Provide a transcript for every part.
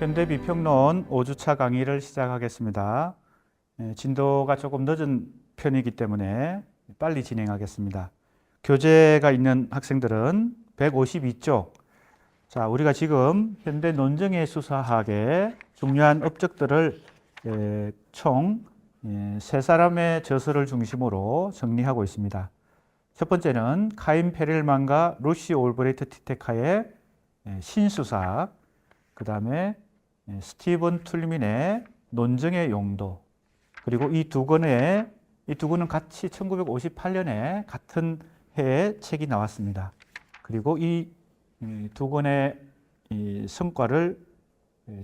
현대비평론 5주차 강의를 시작하겠습니다. 진도가 조금 늦은 편이기 때문에 빨리 진행하겠습니다. 교재가 있는 학생들은 152쪽. 자, 우리가 지금 현대 논정의 수사학의 중요한 업적들을 총 3사람의 저서를 중심으로 정리하고 있습니다. 첫 번째는 카인 페렐만과 루시 올브레이트 티테카의 신수사학, 그 다음에 스티븐 툴민의 논정의 용도, 그리고 이 두 권은 같이 1958년에 같은 해에 책이 나왔습니다. 그리고 이 두 권의 성과를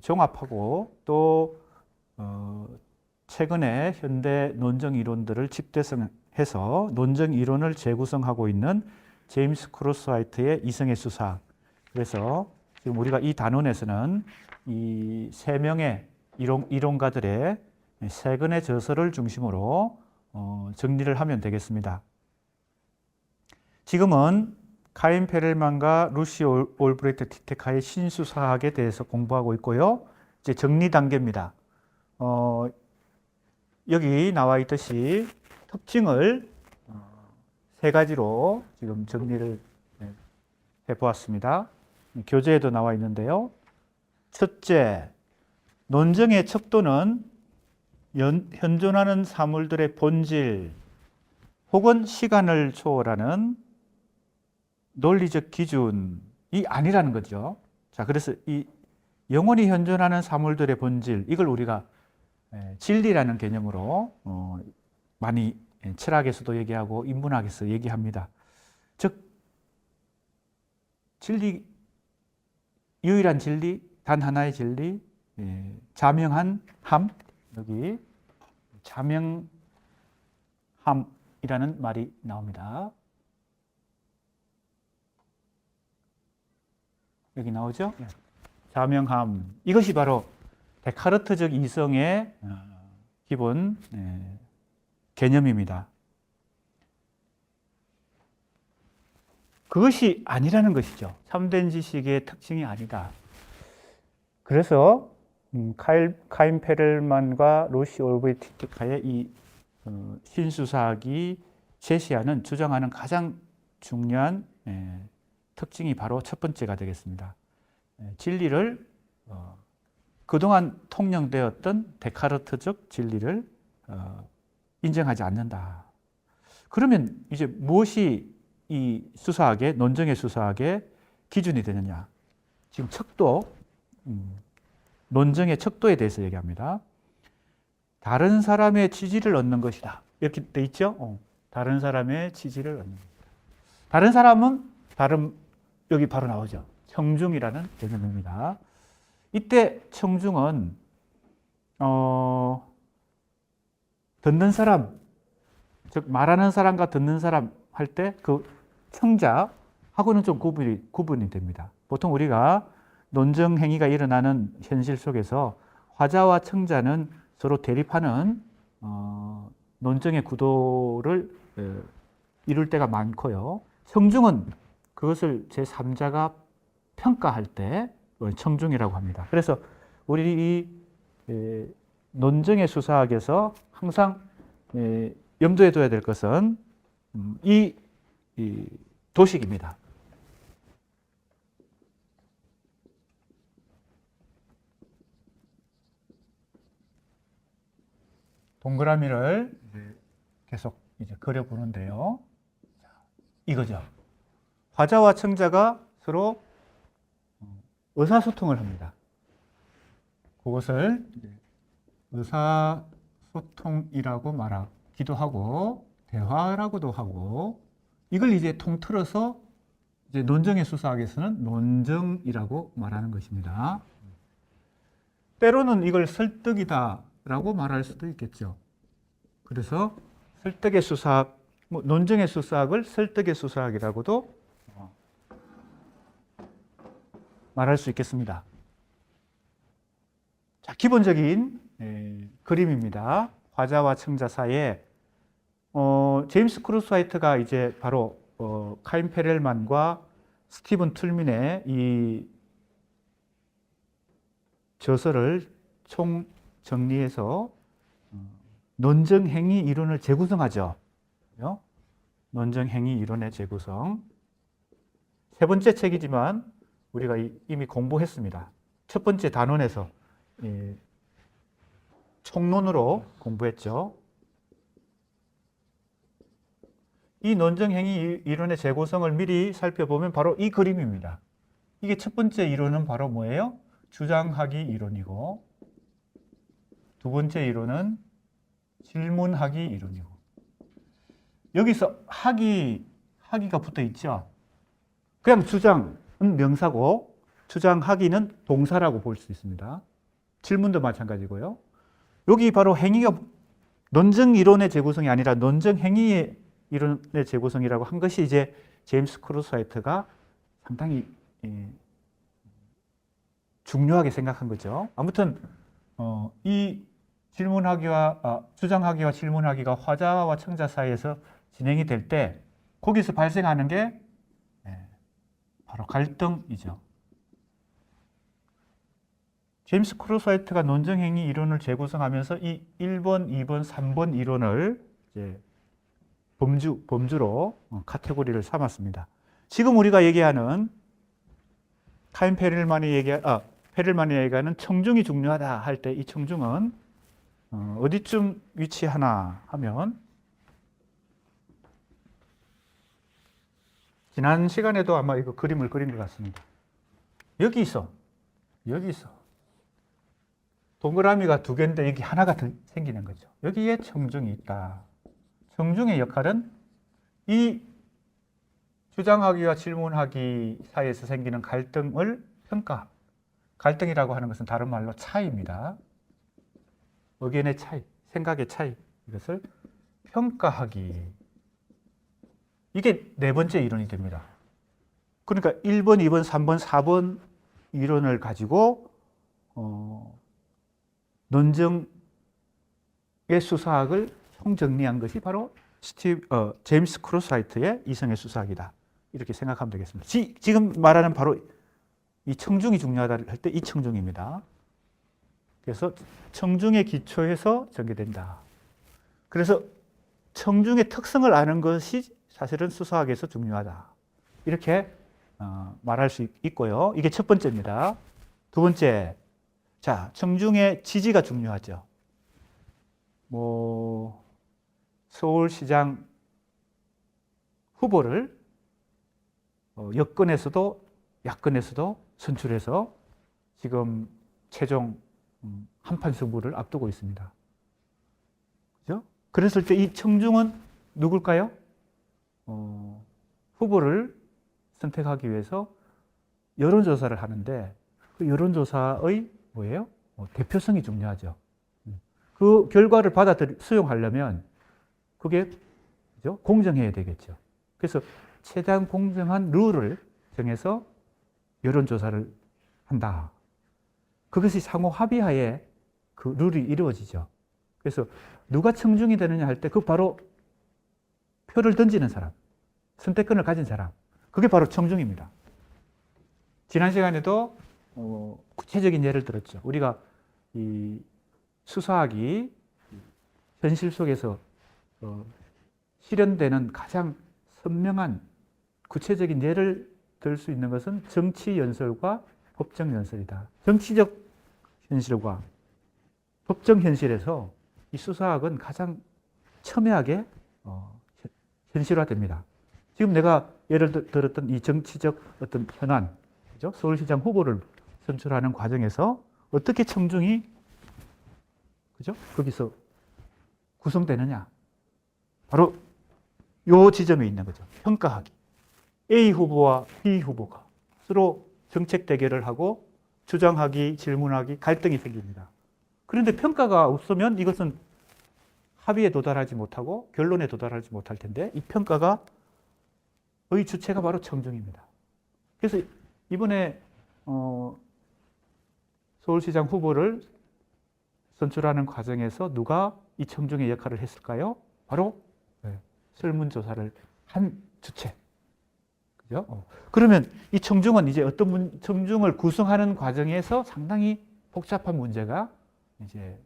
종합하고 또 최근에 현대 논정 이론들을 집대성해서 논정 이론을 재구성하고 있는 제임스 크로스화이트의 이성의 수사. 그래서 지금 우리가 이 단원에서는 이 3명의 이론가들의 3권의 저서를 중심으로 정리를 하면 되겠습니다. 지금은 카인 페렐만과 루시 올브레이트 티테카의 신수사학에 대해서 공부하고 있고요. 이제 정리 단계입니다. 여기 나와 있듯이 특징을 3가지로 지금 정리를 해보았습니다. 교재에도 나와 있는데요. 첫째, 논정의 척도는 현존하는 사물들의 본질 혹은 시간을 초월하는 논리적 기준이 아니라는 거죠. 자, 그래서 이 영원히 현존하는 사물들의 본질, 이걸 우리가 진리라는 개념으로 많이 철학에서도 얘기하고 인문학에서 얘기합니다. 즉, 진리, 유일한 진리, 단 하나의 진리, 자명한 함, 여기 자명함이라는 말이 나옵니다. 여기 나오죠? 자명함. 이것이 바로 데카르트적 이성의 기본 개념입니다. 그것이 아니라는 것이죠. 참된 지식의 특징이 아니다. 그래서 카인 페렐만과 루시 올브레이트 티테카의 이 신수사학이 제시하는, 주장하는 가장 중요한 특징이 바로 첫 번째가 되겠습니다. 진리를 그동안 통용되었던 데카르트적 진리를 인정하지 않는다. 그러면 이제 무엇이 이 수사학의, 논정의 수사학의 기준이 되느냐? 지금 척도, 논정의 척도에 대해서 얘기합니다. 다른 사람의 지지를 얻는 것이다. 이렇게 돼 있죠? 다른 사람의 지지를 얻는 것이다. 다른 사람은 여기 바로 나오죠. 청중이라는 개념입니다. 이때 청중은 듣는 사람, 즉 말하는 사람과 듣는 사람 할 때 그 청자하고는 좀 구분이 됩니다. 보통 우리가 논정 행위가 일어나는 현실 속에서 화자와 청자는 서로 대립하는 논정의 구도를 이룰 때가 많고요. 청중은 그것을 제3자가 평가할 때 청중이라고 합니다. 그래서 우리 이 논정의 수사학에서 항상 염두에 둬야 될 것은 이 도식입니다. 동그라미를 계속 이제 그려보는데요. 이거죠. 화자와 청자가 서로 의사소통을 합니다. 그것을 의사소통이라고 말하기도 하고 대화라고도 하고, 이걸 이제 통틀어서 이제 논정의 수사학에서는 논정이라고 말하는 것입니다. 때로는 이걸 설득이다라고 말할 수도 있겠죠. 그래서 설득의 수사학, 논정의 수사학을 설득의 수사학이라고도 말할 수 있겠습니다. 자, 기본적인 그림입니다. 화자와 청자 사이에 제임스 크루스화이트가 이제 바로 카인 페렐만과 스티븐 툴민의 이 저서를 총 정리해서 논증행위 이론을 재구성하죠. 논증행위 이론의 재구성. 세 번째 책이지만 우리가 이미 공부했습니다. 첫 번째 단원에서 총론으로 공부했죠. 이 논증행위 이론의 재구성을 미리 살펴보면 바로 이 그림입니다. 이게 첫 번째 이론은 바로 뭐예요? 주장하기 이론이고, 두 번째 이론은 질문하기 이론이고, 여기서 하기가 붙어 있죠. 그냥 주장은 명사고 주장하기는 동사라고 볼 수 있습니다. 질문도 마찬가지고요. 여기 바로 행위가 논증 이론의 재구성이 아니라 논증 행위의 이론의 재구성이라고 한 것이 이제 제임스 크루스화이트가 상당히 중요하게 생각한 거죠. 아무튼 이 주장하기와 질문하기가 화자와 청자 사이에서 진행이 될 때 거기서 발생하는 게 바로 갈등이죠. 제임스 크루스화이트가 논증행위 이론을 재구성하면서 이 1번, 2번, 3번 이론을 이제 범주로 카테고리를 삼았습니다. 지금 우리가 얘기하는 페릴만이 얘기하는 청중이 중요하다 할 때 이 청중은 어디쯤 위치하나 하면 지난 시간에도 아마 이거 그림을 그린 것 같습니다. 여기 있어. 동그라미가 두 개인데 여기 하나가 더 생기는 거죠. 여기에 청중이 있다. 청중의 역할은 이 주장하기와 질문하기 사이에서 생기는 갈등을 갈등이라고 하는 것은 다른 말로 차이입니다. 의견의 차이, 생각의 차이, 이것을 평가하기. 이게 네 번째 이론이 됩니다. 그러니까 1번, 2번, 3번, 4번 이론을 가지고 논증의 수사학을 총정리한 것이 바로 제임스 크루스화이트의 이성의 수사학이다. 이렇게 생각하면 되겠습니다. 지금 말하는 바로 이 청중이 중요하다 할 때 이 청중입니다. 그래서 청중의 기초에서 전개된다. 그래서 청중의 특성을 아는 것이 사실은 수사학에서 중요하다. 이렇게 말할 수 있고요. 이게 첫 번째입니다. 두 번째, 자, 청중의 지지가 중요하죠. 서울시장 후보를 여권에서도 야권에서도 선출해서 지금 최종 한판 승부를 앞두고 있습니다. 그죠? 그랬을 때 이 청중은 누굴까요? 후보를 선택하기 위해서 여론조사를 하는데 그 여론조사의 뭐예요? 대표성이 중요하죠. 그 결과를 수용하려면 그게 그죠? 공정해야 되겠죠. 그래서 최대한 공정한 룰을 정해서 여론조사를 한다. 그것이 상호 합의하에 그 룰이 이루어지죠. 그래서 누가 청중이 되느냐 할 때 그 바로 표를 던지는 사람, 선택권을 가진 사람, 그게 바로 청중입니다. 지난 시간에도 구체적인 예를 들었죠. 우리가 이 수사학이 현실 속에서 실현되는 가장 선명한 구체적인 예를 들 수 있는 것은 정치 연설과 법정 연설이다. 정치적 현실과 법정 현실에서 이 수사학은 가장 첨예하게 현실화됩니다. 지금 내가 예를 들었던 이 정치적 어떤 현안, 그죠? 서울시장 후보를 선출하는 과정에서 어떻게 청중이 그죠? 거기서 구성되느냐? 바로 요 지점에 있는 거죠. 평가하기. A 후보와 B 후보가 서로 정책 대결을 하고 주장하기, 질문하기, 갈등이 생깁니다. 그런데 평가가 없으면 이것은 합의에 도달하지 못하고 결론에 도달하지 못할 텐데 이 평가의 주체가 바로 청중입니다. 그래서 이번에 서울시장 후보를 선출하는 과정에서 누가 이 청중의 역할을 했을까요? 바로 설문조사를 한 주체. 그죠? 그러면 이 청중은 이제 청중을 구성하는 과정에서 상당히 복잡한 문제가 이제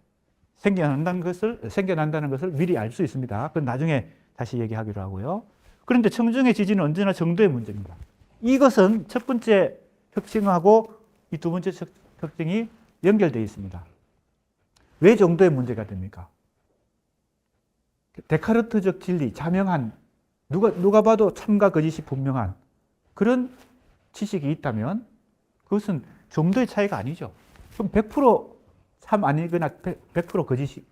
생겨난다는 것을 미리 알 수 있습니다. 그건 나중에 다시 얘기하기로 하고요. 그런데 청중의 지지는 언제나 정도의 문제입니다. 이것은 첫 번째 특징하고 이 두 번째 특징이 연결되어 있습니다. 왜 정도의 문제가 됩니까? 데카르트적 진리, 자명한, 누가 봐도 참과 거짓이 분명한 그런 지식이 있다면 그것은 정도의 차이가 아니죠. 그럼 100% 참 아니거나 100% 거짓이,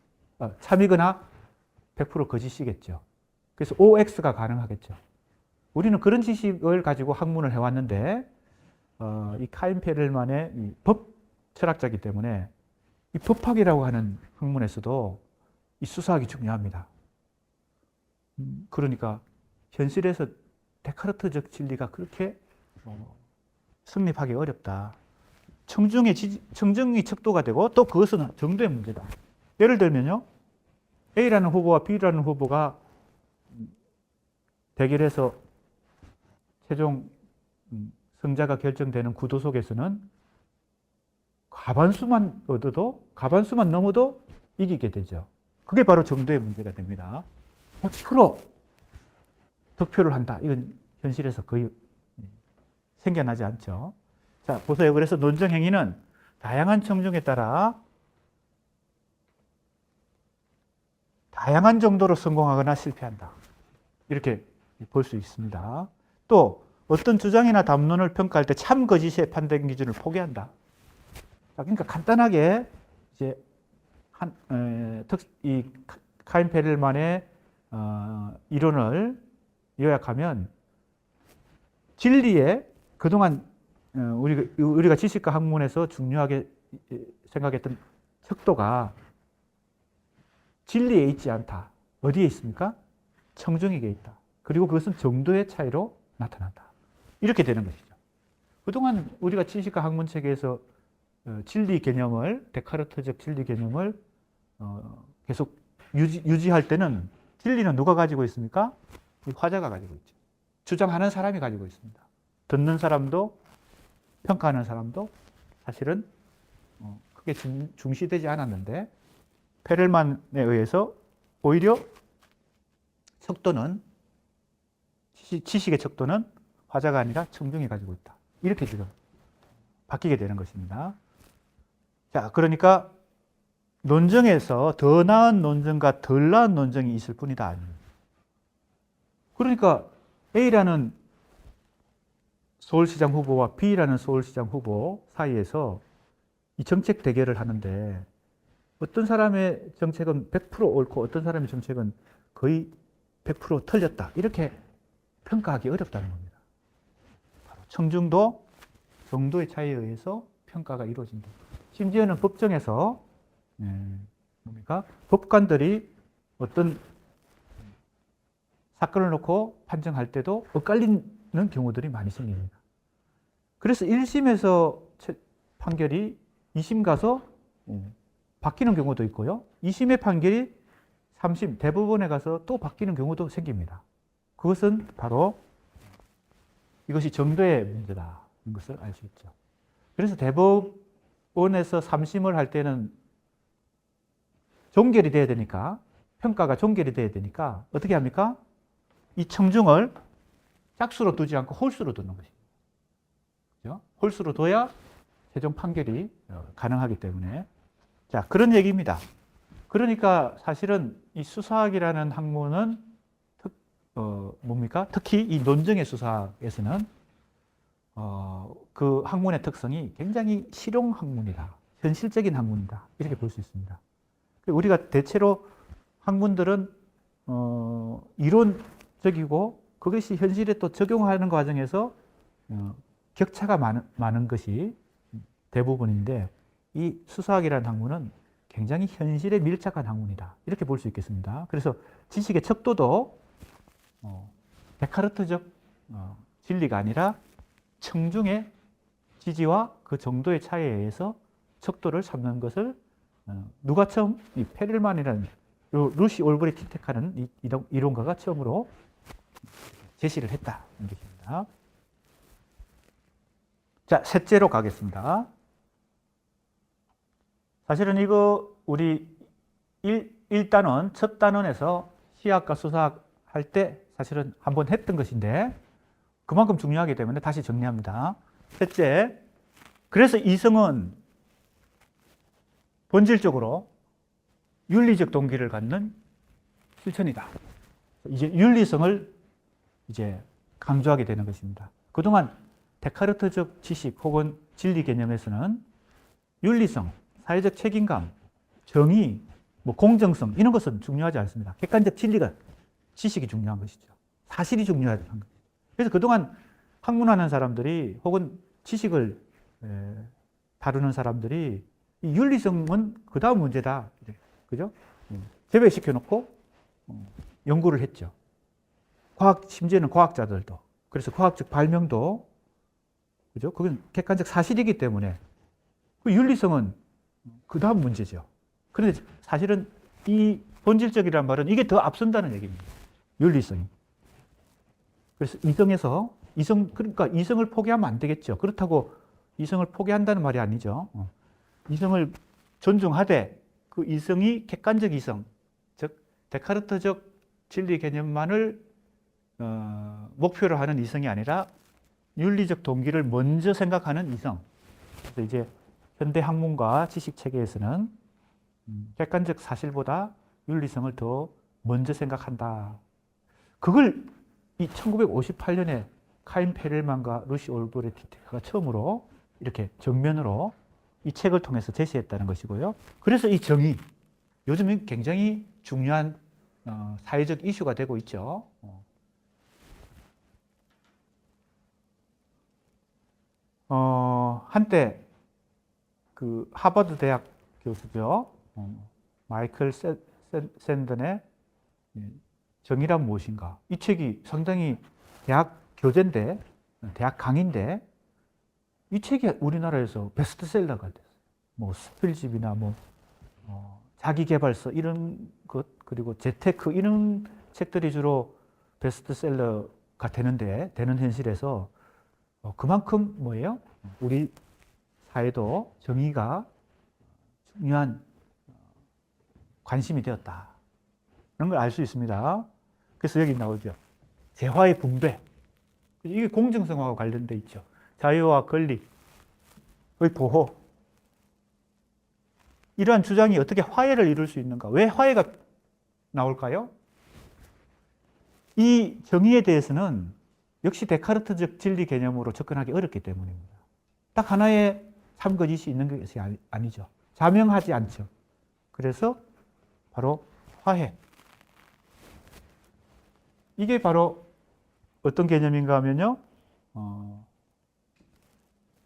참이거나 100% 거짓이겠죠. 그래서 OX가 가능하겠죠. 우리는 그런 지식을 가지고 학문을 해왔는데, 이 카인 페렐만의 이 법 철학자이기 때문에 이 법학이라고 하는 학문에서도 이 수사학이 중요합니다. 그러니까 현실에서 데카르트적 진리가 그렇게 성립하기 어렵다. 청중이 척도가 되고 또 그것은 정도의 문제다. 예를 들면요. A라는 후보와 B라는 후보가 대결해서 최종 승자가 결정되는 구도 속에서는 과반수만 넘어도 이기게 되죠. 그게 바로 정도의 문제가 됩니다. 100% 득표를 한다. 이건 현실에서 거의 생겨나지 않죠. 자, 보세요. 그래서 논정 행위는 다양한 청중에 따라 다양한 정도로 성공하거나 실패한다. 이렇게 볼 수 있습니다. 또 어떤 주장이나 담론을 평가할 때 참 거짓의 판단 기준을 포기한다. 그러니까 간단하게 이제 이 카인 페렐만의 이론을 요약하면 진리에 그동안 우리가 지식과 학문에서 중요하게 생각했던 척도가 진리에 있지 않다. 어디에 있습니까? 청중에게 있다. 그리고 그것은 정도의 차이로 나타난다. 이렇게 되는 것이죠. 그동안 우리가 지식과 학문 체계에서 진리 개념을, 데카르트적 진리 개념을 계속 유지할 때는 진리는 누가 가지고 있습니까? 화자가 가지고 있죠. 주장하는 사람이 가지고 있습니다. 듣는 사람도 평가하는 사람도 사실은 크게 중시되지 않았는데 페렐만에 의해서 오히려 척도는 지식의 척도는 화자가 아니라 청중이 가지고 있다. 이렇게 지금 바뀌게 되는 것입니다. 자, 그러니까 논정에서 더 나은 논정과 덜 나은 논정이 있을 뿐이다. 그러니까 A라는 서울시장 후보와 B라는 서울시장 후보 사이에서 이 정책 대결을 하는데 어떤 사람의 정책은 100% 옳고 어떤 사람의 정책은 거의 100% 틀렸다. 이렇게 평가하기 어렵다는 겁니다. 바로 청중도 정도의 차이에 의해서 평가가 이루어진다. 심지어는 법정에서 법관들이 어떤 사건을 놓고 판정할 때도 엇갈리는 경우들이 많이 생깁니다. 그래서 1심에서 판결이 2심 가서 바뀌는 경우도 있고요. 2심의 판결이 3심, 대법원에 가서 또 바뀌는 경우도 생깁니다. 그것은 바로 이것이 정도의 문제다는 것을 알 수 있죠. 그래서 대법원에서 3심을 할 때는 종결이 돼야 되니까, 평가가 종결이 돼야 되니까 어떻게 합니까? 이 청중을 짝수로 두지 않고 홀수로 두는 것입니다. 그렇죠? 홀수로 둬야 최종 판결이 가능하기 때문에. 자, 그런 얘기입니다. 그러니까 사실은 이 수사학이라는 학문은 뭡니까? 특히 이 논정의 수사학에서는 그 학문의 특성이 굉장히 실용 학문이다. 현실적인 학문이다. 이렇게 볼 수 있습니다. 우리가 대체로 학문들은 이론적이고 그것이 현실에 또 적용하는 과정에서 격차가 많은 것이 대부분인데 이 수사학이라는 학문은 굉장히 현실에 밀착한 학문이다. 이렇게 볼 수 있겠습니다. 그래서 지식의 척도도 데카르트적 진리가 아니라 청중의 지지와 그 정도의 차이에 의해서 척도를 삼는 것을 누가 처음 이 페렐만이라는 루시 올브리 티텍하는 이 이론가가 처음으로 제시를 했다는 것입니다. 자, 셋째로 가겠습니다. 사실은 이거 우리 1단원, 첫 단원에서 시학과 수사학 할 때 사실은 한번 했던 것인데 그만큼 중요하기 때문에 다시 정리합니다. 셋째, 그래서 이성은 본질적으로 윤리적 동기를 갖는 실천이다. 이제 윤리성을 이제 강조하게 되는 것입니다. 그동안 데카르트적 지식 혹은 진리 개념에서는 윤리성, 사회적 책임감, 정의, 뭐 공정성 이런 것은 중요하지 않습니다. 객관적 진리가 지식이 중요한 것이죠. 사실이 중요한 것이죠. 그래서 그동안 학문하는 사람들이 혹은 지식을 다루는 사람들이 이 윤리성은 그 다음 문제다. 그죠? 제외시켜 놓고 연구를 했죠. 심지어는 과학자들도. 그래서 과학적 발명도, 그죠? 그건 객관적 사실이기 때문에 그 윤리성은 그 다음 문제죠. 그런데 사실은 이 본질적이라는 말은 이게 더 앞선다는 얘기입니다. 윤리성이. 그래서 그러니까 이성을 포기하면 안 되겠죠. 그렇다고 이성을 포기한다는 말이 아니죠. 이성을 존중하되 그 이성이 객관적 이성, 즉 데카르트적 진리 개념만을 목표로 하는 이성이 아니라 윤리적 동기를 먼저 생각하는 이성. 그래서 이제 현대 학문과 지식 체계에서는 객관적 사실보다 윤리성을 더 먼저 생각한다. 그걸 이 1958년에 카인 페렐만과 루시 올브레히트가 처음으로 이렇게 정면으로 이 책을 통해서 제시했다는 것이고요. 그래서 이 정의, 요즘은 굉장히 중요한 사회적 이슈가 되고 있죠. 한때 그 하버드 대학 교수죠. 마이클 샌던의 정의란 무엇인가. 이 책이 상당히 대학 교재인데, 대학 강의인데, 이 책이 우리나라에서 베스트셀러가 됐어요. 뭐 스필집이나 자기개발서 이런 것, 그리고 재테크 이런 책들이 주로 베스트셀러가 되는 현실에서 그만큼 뭐예요? 우리 사회도 정의가 중요한 관심이 되었다. 그런 걸 알 수 있습니다. 그래서 여기 나오죠. 재화의 분배. 이게 공정성하고 관련돼 있죠. 자유와 권리의 보호. 이러한 주장이 어떻게 화해를 이룰 수 있는가? 왜 화해가 나올까요? 이 정의에 대해서는 역시 데카르트적 진리 개념으로 접근하기 어렵기 때문입니다. 딱 하나의 참거짓이 있는 것이 아니죠. 자명하지 않죠. 그래서 바로 화해. 이게 바로 어떤 개념인가 하면요.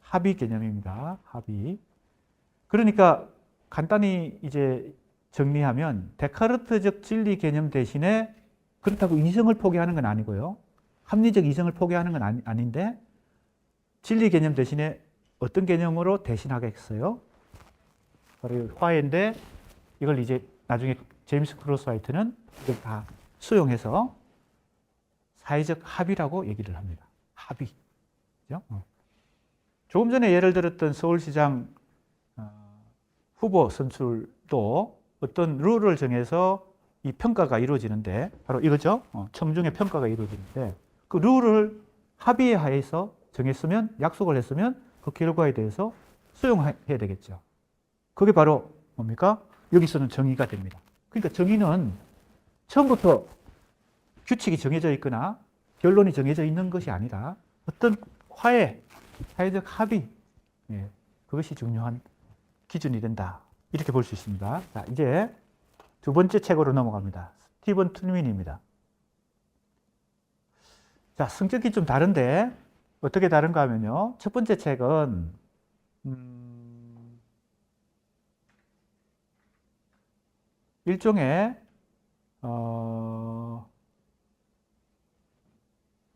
합의 개념입니다. 합의. 그러니까 간단히 이제 정리하면 데카르트적 진리 개념 대신에 그렇다고 이성을 포기하는 건 아니고요. 합리적 이성을 포기하는 건 아닌데 진리 개념 대신에 어떤 개념으로 대신하겠어요? 바로 화해인데 이걸 이제 나중에 제임스 크로스화이트는 이걸 다 수용해서 사회적 합의라고 얘기를 합니다. 합의. 그죠? 조금 전에 예를 들었던 서울시장 후보 선출도 어떤 룰을 정해서 이 평가가 이루어지는데 바로 이거죠. 청중의 평가가 이루어지는데 그 룰을 합의에 하에서 정했으면 약속을 했으면 그 결과에 대해서 수용해야 되겠죠. 그게 바로 뭡니까? 여기서는 정의가 됩니다. 그러니까 정의는 처음부터 규칙이 정해져 있거나 결론이 정해져 있는 것이 아니라 어떤 화해, 사회적 합의, 그것이 중요한 기준이 된다. 이렇게 볼 수 있습니다. 자, 이제 두 번째 책으로 넘어갑니다. 스티븐 툴민입니다. 자, 성격이 좀 다른데 어떻게 다른가 하면요. 첫 번째 책은 일종의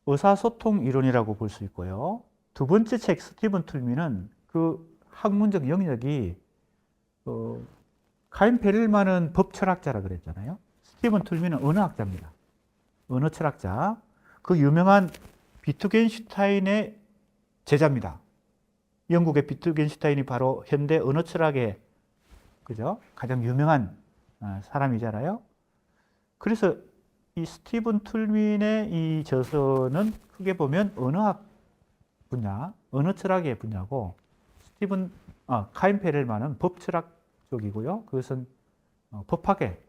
의사소통 이론이라고 볼 수 있고요. 두 번째 책 스티븐 툴민은 그 학문적 영역이 카인 페렐만은 법 철학자라 그랬잖아요. 스티븐 툴민은 언어학자입니다. 언어 철학자. 그 유명한 비트겐슈타인의 제자입니다. 영국의 비트겐슈타인이 바로 현대 언어 철학의 그죠? 가장 유명한 사람이잖아요. 그래서 이 스티븐 툴민의 이 저서는 크게 보면 언어학 분야, 언어 철학의 분야고, 카인 페렐만은 법 철학 쪽이고요. 그것은 법학의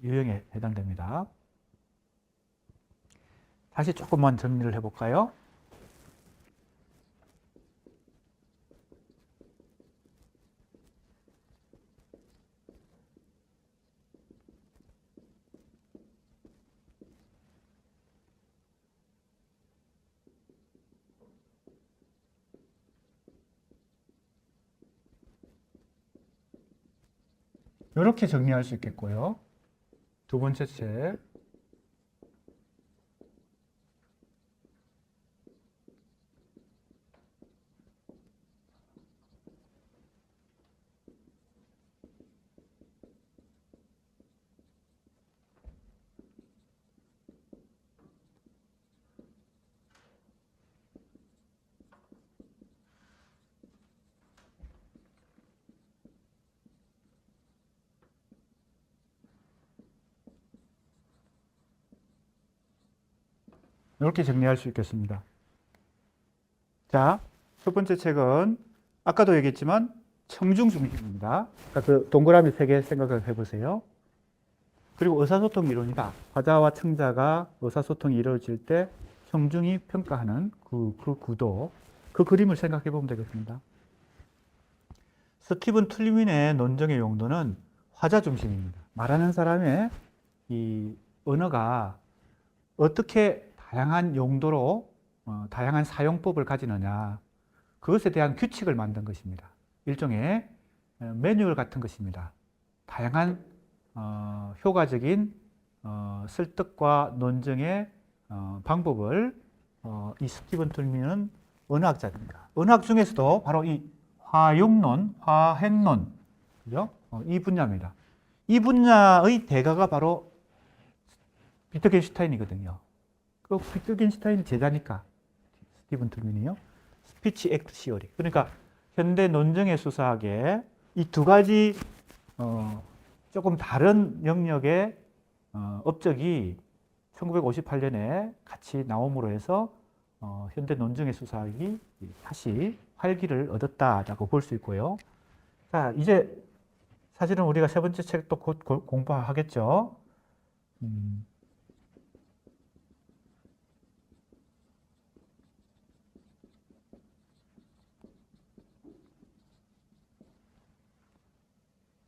유형에 해당됩니다. 다시 조금만 정리를 해볼까요? 이렇게 정리할 수 있겠고요. 두 번째 책. 이렇게 정리할 수 있겠습니다. 자, 첫 번째 책은 아까도 얘기했지만 청중 중심입니다. 그러니까 그 동그라미 3개 생각을 해보세요. 그리고 의사소통 이론이다. 화자와 청자가 의사소통이 이루어질 때 청중이 평가하는 그 구도, 그 그림을 생각해 보면 되겠습니다. 스티븐 툴민의 논정의 용도는 화자 중심입니다. 말하는 사람의 이 언어가 어떻게 다양한 용도로 다양한 사용법을 가지느냐, 그것에 대한 규칙을 만든 것입니다. 일종의 매뉴얼 같은 것입니다. 다양한 효과적인 설득과 논증의 방법을 이 스티븐 툴민은 언어학자입니다. 언어학 중에서도 바로 이 화용론, 화행론, 그죠? 이 분야입니다. 이 분야의 대가가 바로 비트겐슈타인이거든요. 그 비트겐슈타인 제자니까 스티븐 툴민이요. 스피치 액트 시어리. 그러니까 현대 논증의 수사학의 이 두 가지 조금 다른 영역의 업적이 1958년에 같이 나옴으로 해서 현대 논증의 수사학이 다시 활기를 얻었다라고 볼 수 있고요. 자, 이제 사실은 우리가 세 번째 책도 곧 공부하겠죠.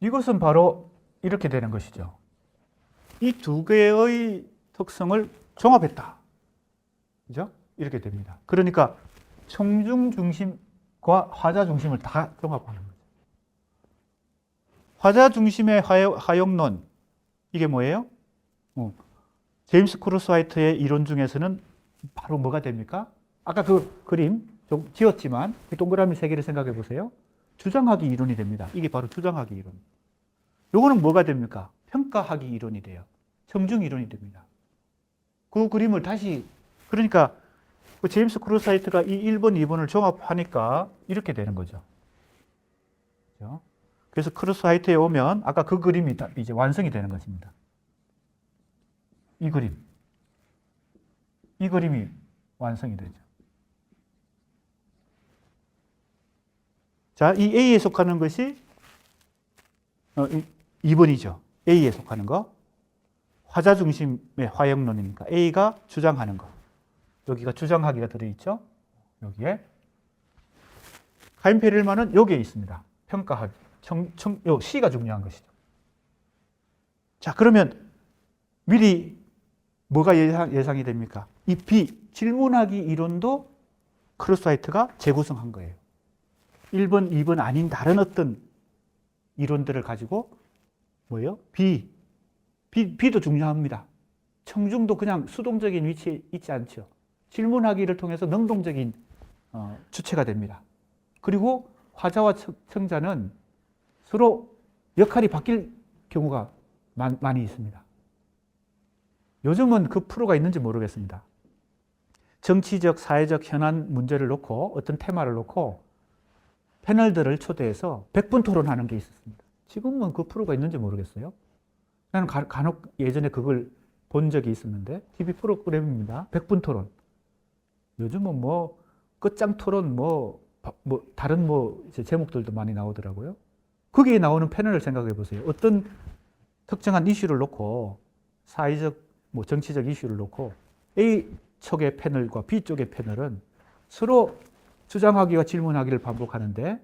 이것은 바로 이렇게 되는 것이죠. 이 두 개의 특성을 종합했다. 그죠? 이렇게 됩니다. 그러니까 청중 중심과 화자 중심을 다 종합하는 거죠. 화자 중심의 화용론, 이게 뭐예요? 제임스 크루스 화이트의 이론 중에서는 바로 뭐가 됩니까? 아까 그 그림 좀 지었지만 그 동그라미 3개를 생각해 보세요. 주장하기 이론이 됩니다. 이게 바로 주장하기 이론. 요거는 뭐가 됩니까? 평가하기 이론이 돼요. 청중 이론이 됩니다. 그 그림을 다시, 그러니까 그 제임스 크루스 화이트가 이 1번, 2번을 종합하니까 이렇게 되는 거죠. 그렇죠? 그래서 크루스 화이트에 오면 아까 그 그림이 이제 완성이 되는 것입니다. 이 그림이 완성이 되죠. 자, 이 A에 속하는 것이 2번이죠. A에 속하는 거. 화자 중심의 화형론이니까 A가 주장하는 거. 여기가 주장하기가 들어있죠. 여기에. 카인 페렐만은 여기에 있습니다. 평가하기. 요 C가 중요한 것이죠. 자, 그러면 미리 뭐가 예상이 됩니까? 이 B, 질문하기 이론도 크루스 화이트가 재구성한 거예요. 1번, 2번 아닌 다른 어떤 이론들을 가지고 뭐예요? B도 중요합니다. 청중도 그냥 수동적인 위치에 있지 않죠. 질문하기를 통해서 능동적인 주체가 됩니다. 그리고 화자와 청자는 서로 역할이 바뀔 경우가 많이 있습니다. 요즘은 그 프로가 있는지 모르겠습니다. 정치적, 사회적 현안 문제를 놓고 어떤 테마를 놓고 패널들을 초대해서 100분 토론하는 게 있었습니다. 지금은 그 프로가 있는지 모르겠어요. 나는 간혹 예전에 그걸 본 적이 있었는데 TV 프로그램입니다. 100분 토론. 요즘은 뭐 끝장 토론 다른 이제 제목들도 많이 나오더라고요. 거기에 나오는 패널을 생각해 보세요. 어떤 특정한 이슈를 놓고 사회적 정치적 이슈를 놓고 A 쪽의 패널과 B 쪽의 패널은 서로 주장하기와 질문하기를 반복하는데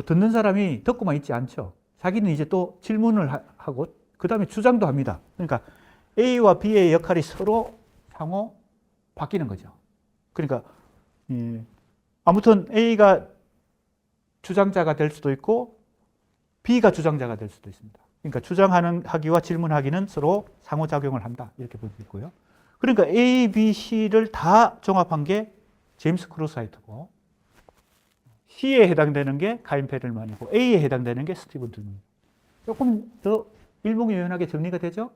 듣는 사람이 듣고만 있지 않죠. 자기는 이제 또 질문을 하고 그 다음에 주장도 합니다. 그러니까 A와 B의 역할이 서로 상호 바뀌는 거죠. 그러니까 아무튼 A가 주장자가 될 수도 있고 B가 주장자가 될 수도 있습니다. 그러니까 주장하기와 질문하기는 서로 상호작용을 한다. 이렇게 볼 수 있고요. 그러니까 A, B, C를 다 종합한 게 제임스 크루사이트고 C에 해당되는 게 카인 페를만이고 A에 해당되는 게 스티븐 툴만. 조금 더 일목요연하게 정리가 되죠?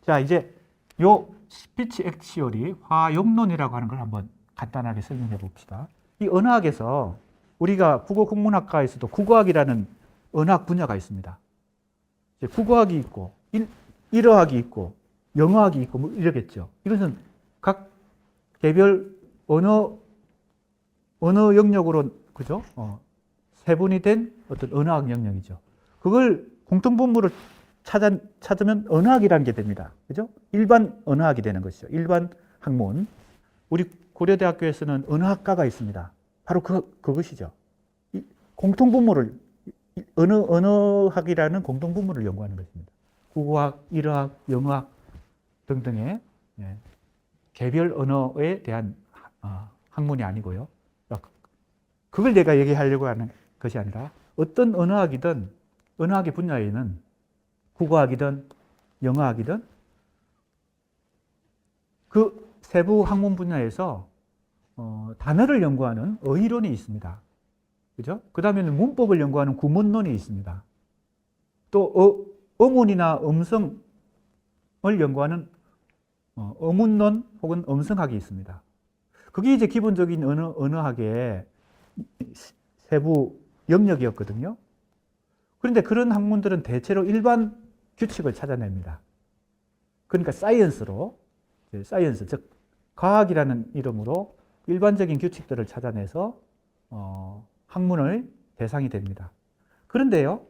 자, 이제 요 스피치 액츄얼이 화용론이라고 하는 걸 한번 간단하게 설명해 봅시다. 이 언어학에서 우리가 국어 국문학과에서도 국어학이라는 언어학 분야가 있습니다. 이제 국어학이 있고 일어학이 있고 영어학이 있고 뭐 이러겠죠. 이것은 각 개별 언어 영역으로 그죠? 세분이 된 어떤 언어학 영역이죠. 그걸 공통분모를 찾으면 언어학이라는 게 됩니다. 그죠? 일반 언어학이 되는 것이죠. 일반 학문. 우리 고려대학교에서는 언어학과가 있습니다. 바로 그것이죠. 공통분모를 언어학이라는 공통분모를 연구하는 것입니다. 국어학, 일어학, 영어학 등등의 개별 언어에 대한 학문이 아니고요. 그걸 내가 얘기하려고 하는 것이 아니라 어떤 언어학이든 언어학의 분야에는 국어학이든 영어학이든 그 세부 학문 분야에서 단어를 연구하는 어휘론이 있습니다. 그죠? 그 다음에는 문법을 연구하는 구문론이 있습니다. 또 어문이나 음성을 연구하는 어문론 혹은 음성학이 있습니다. 그게 이제 기본적인 언어학의 세부 영역이었거든요. 그런데 그런 학문들은 대체로 일반 규칙을 찾아냅니다. 그러니까 사이언스, 즉 과학이라는 이름으로 일반적인 규칙들을 찾아내서 학문의 대상이 됩니다. 그런데요,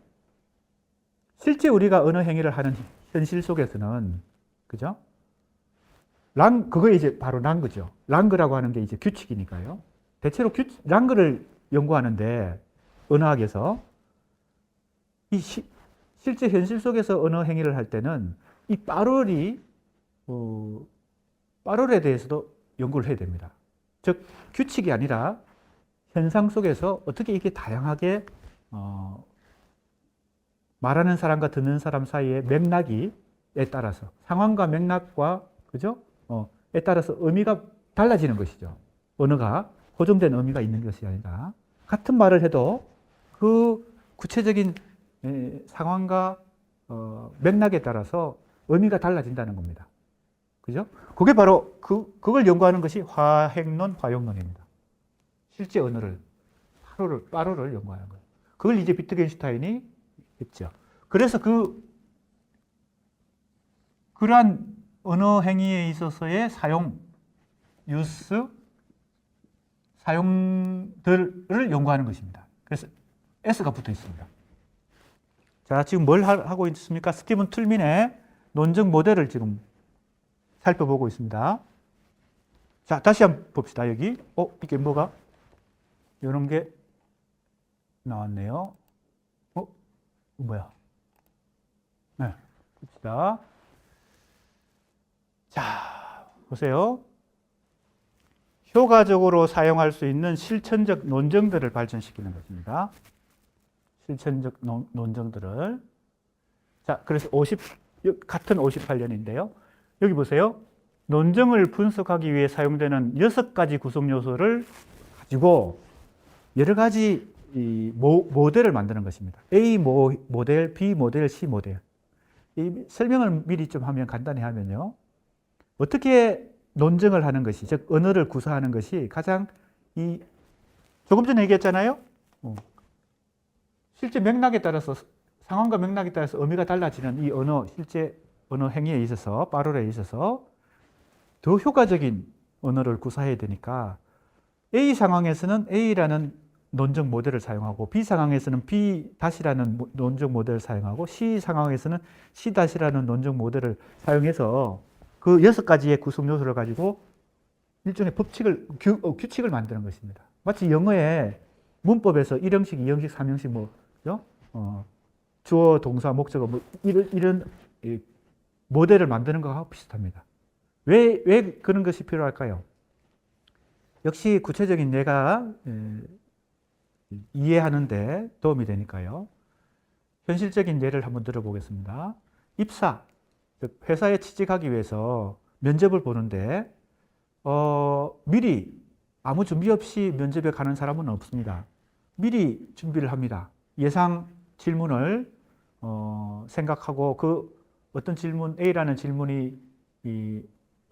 실제 우리가 언어 행위를 하는 현실 속에서는 그죠? 그거 이제 바로 랑그죠. 랑그라고 하는 게 이제 규칙이니까요. 대체로 랑그를 연구하는데 언어학에서 실제 현실 속에서 언어 행위를 할 때는 이 빠롤에 대해서도 연구를 해야 됩니다. 즉 규칙이 아니라 현상 속에서 어떻게 이게 다양하게 말하는 사람과 듣는 사람 사이의 맥락에 따라서 상황과 맥락과 그죠? 에 따라서 의미가 달라지는 것이죠. 언어가 고정된 의미가 있는 것이 아니라 같은 말을 해도 그 구체적인 상황과 맥락에 따라서 의미가 달라진다는 겁니다. 그죠? 그게 바로 그걸 연구하는 것이 화행론, 화용론입니다. 실제 언어를, 빠로를 연구하는 거예요. 그걸 이제 비트겐슈타인이 했죠. 그래서 그러한 언어 행위에 있어서의 사용들을 연구하는 것입니다. 그래서 S가 붙어 있습니다. 자, 지금 뭘 하고 있습니까? 스티븐 툴민의 논증 모델을 지금 살펴보고 있습니다. 자, 다시 한번 봅시다. 여기. 이게 뭐가? 이런 게 나왔네요. 뭐야? 네, 봅시다. 자, 보세요. 효과적으로 사용할 수 있는 실천적 논증들을 발전시키는 것입니다. 실천적 논증들을. 자, 그래서 같은 58년인데요. 여기 보세요. 논증을 분석하기 위해 사용되는 6가지 구성 요소를 가지고 여러 가지 모델을 만드는 것입니다. A 모델, B 모델, C 모델. 이 설명을 미리 좀 하면 간단히 하면요. 어떻게 논증을 하는 것이, 즉 언어를 구사하는 것이 가장 조금 전에 얘기했잖아요. 실제 맥락에 따라서 상황과 맥락에 따라서 의미가 달라지는 이 언어, 실제 언어 행위에 있어서, 빠롤에 있어서 더 효과적인 언어를 구사해야 되니까 A 상황에서는 A라는 논적 모델을 사용하고 B 상황에서는 B-라는 논적 모델을 사용하고 C 상황에서는 C-라는 논적 모델을 사용해서 그 6가지의 구성 요소를 가지고 일종의 규칙을 만드는 것입니다. 마치 영어의 문법에서 1형식, 2형식, 3형식 주어, 동사, 목적어 이런 모델을 만드는 것과 비슷합니다. 왜 그런 것이 필요할까요? 역시 구체적인 예가 이해하는데 도움이 되니까요. 현실적인 예를 한번 들어보겠습니다. 입사, 즉 회사에 취직하기 위해서 면접을 보는데 미리 아무 준비 없이 면접에 가는 사람은 없습니다. 미리 준비를 합니다. 예상 질문을 생각하고 그 어떤 질문, A라는 질문이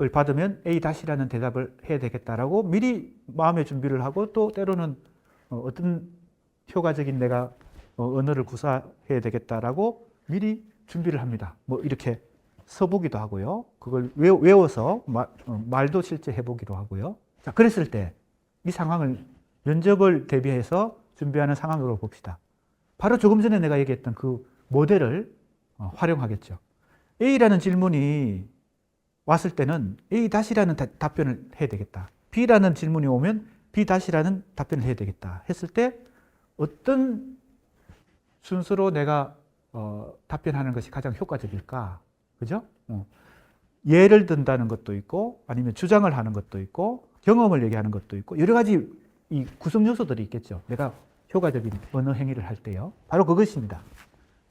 을 받으면 A-라는 대답을 해야 되겠다라고 미리 마음의 준비를 하고 또 때로는 어떤 효과적인 내가 언어를 구사해야 되겠다라고 미리 준비를 합니다. 뭐 이렇게 써보기도 하고요. 그걸 외워서 말도 실제 해보기도 하고요. 자, 그랬을 때 이 상황을 면접을 대비해서 준비하는 상황으로 봅시다. 바로 조금 전에 내가 얘기했던 그 모델을 활용하겠죠. A라는 질문이 왔을 때는 A-라는 답변을 해야 되겠다. B라는 질문이 오면 B-라는 답변을 해야 되겠다. 했을 때 어떤 순서로 내가 답변하는 것이 가장 효과적일까? 그죠? 예를 든다는 것도 있고 아니면 주장을 하는 것도 있고 경험을 얘기하는 것도 있고 여러 가지 이 구성 요소들이 있겠죠. 내가 효과적인 언어 행위를 할 때요. 바로 그것입니다.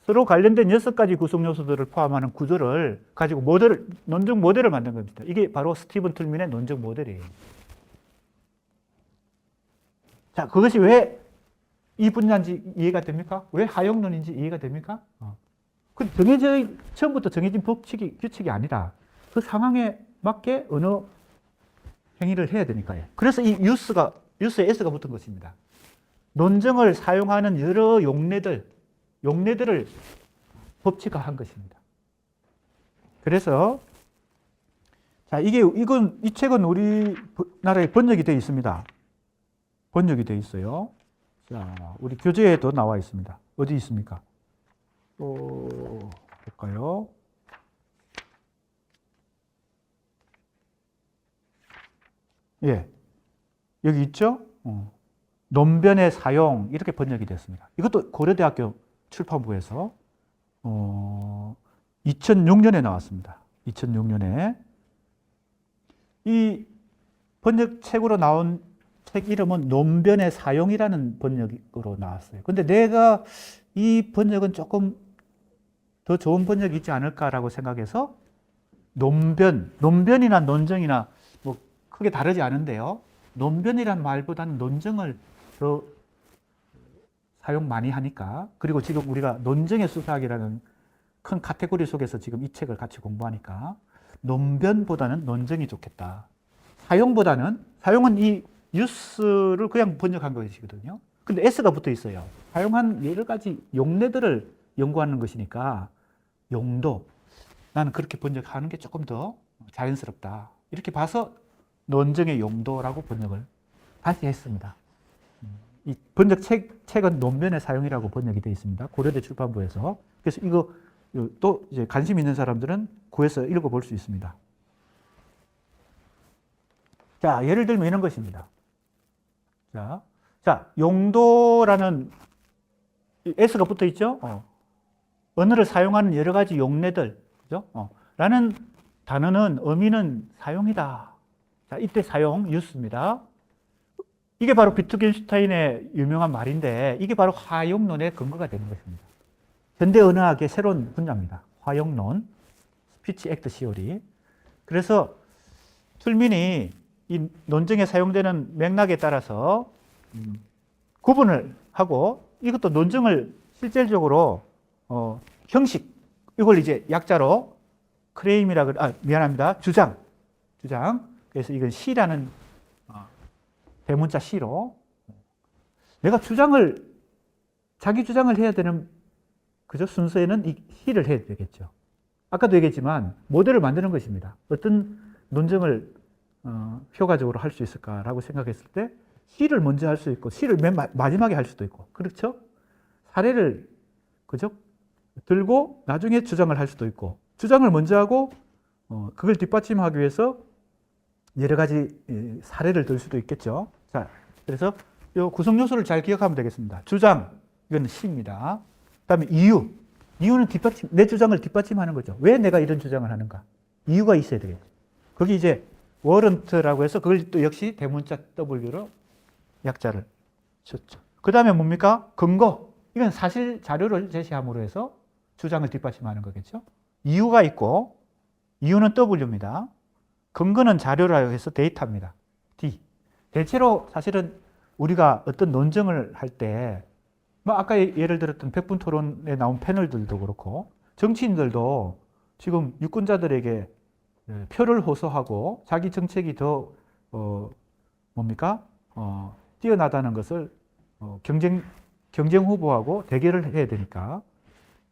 서로 관련된 6가지 구성 요소들을 포함하는 구조를 가지고 논적 모델을 만든 겁니다. 이게 바로 스티븐 툴민의 논적 모델이에요. 자, 그것이 왜 이 분야인지 이해가 됩니까? 왜 하용론인지 이해가 됩니까? 처음부터 정해진 규칙이 아니라 그 상황에 맞게 언어 행위를 해야 되니까요. 그래서 이 유스에 S가 붙은 것입니다. 논증을 사용하는 여러 용례들을 법칙화한 것입니다. 그래서 자, 이 책은 우리나라에 번역이 되어 있습니다. 번역이 되어 있어요. 자, 우리 교재에도 나와 있습니다. 어디 있습니까? 볼까요? 예, 여기 있죠? 논변의 사용 이렇게 번역이 됐습니다. 이것도 고려대학교 출판부에서 2006년에 나왔습니다. 2006년에 이 번역책으로 나온 책 이름은 논변의 사용이라는 번역으로 나왔어요. 근데 내가 이 번역은 조금 더 좋은 번역이 있지 않을까라고 생각해서 논변이나 논정이나 뭐 크게 다르지 않은데요. 논변이란 말보다는 논정을 더 사용 많이 하니까, 그리고 지금 우리가 논정의 수사학이라는 큰 카테고리 속에서 지금 이 책을 같이 공부하니까 논변보다는 논정이 좋겠다. 사용은 이 유스를 그냥 번역한 것이거든요. 근데 S가 붙어 있어요. 사용한 여러 가지 용례들을 연구하는 것이니까 용도, 나는 그렇게 번역하는 게 조금 더 자연스럽다. 이렇게 봐서 논정의 용도라고 번역을 다시 했습니다. 이 책은 논변의 사용이라고 번역이 되어 있습니다. 고려대 출판부에서. 그래서 이거 또 이제 관심 있는 사람들은 구해서 읽어볼 수 있습니다. 자, 예를 들면 이런 것입니다. 자, 용도라는 S가 붙어 있죠? 언어를 사용하는 여러 가지 용례들, 그죠? 라는 단어는 의미는 사용이다. 자, 이때 사용, 유스입니다. 이게 바로 비트겐슈타인의 유명한 말인데 이게 바로 화용론의 근거가 되는 것입니다. 현대 언어학의 새로운 분야입니다. 화용론, 스피치 액트 시오리. 그래서 툴민이 이 논증에 사용되는 맥락에 따라서 구분을 하고 이것도 논증을 실질적으로 형식, 이걸 이제 약자로 주장. 그래서 이건 C라는 대문자 C로 내가 자기 주장을 해야 되는 그죠? 순서에는 이 C를 해야 되겠죠. 아까도 얘기했지만 모델을 만드는 것입니다. 어떤 논증을 효과적으로 할 수 있을까라고 생각했을 때 C를 먼저 할 수 있고 C를 맨 마지막에 할 수도 있고 그렇죠? 사례를 그죠? 들고 나중에 주장을 할 수도 있고 주장을 먼저 하고 그걸 뒷받침하기 위해서 여러 가지 사례를 들 수도 있겠죠. 자, 그래서 이 구성 요소를 잘 기억하면 되겠습니다. 주장, 이건 C입니다. 그다음에 이유, 이유는 뒷받침, 내 주장을 뒷받침하는 거죠. 왜 내가 이런 주장을 하는가? 이유가 있어야 되겠죠. 거기 이제 워런트라고 해서 그걸 또 역시 대문자 W로 약자를 썼죠. 그 다음에 뭡니까? 근거. 이건 사실 자료를 제시함으로 해서 주장을 뒷받침하는 거겠죠. 이유가 있고 이유는 W입니다. 근거는 자료라고 해서 데이터입니다. D. 대체로 사실은 우리가 어떤 논증을 할 때, 뭐 아까 예를 들었던 백분 토론에 나온 패널들도 그렇고, 정치인들도 지금 유권자들에게 표를 호소하고 자기 정책이 더, 뭡니까? 뛰어나다는 것을 경쟁 후보하고 대결을 해야 되니까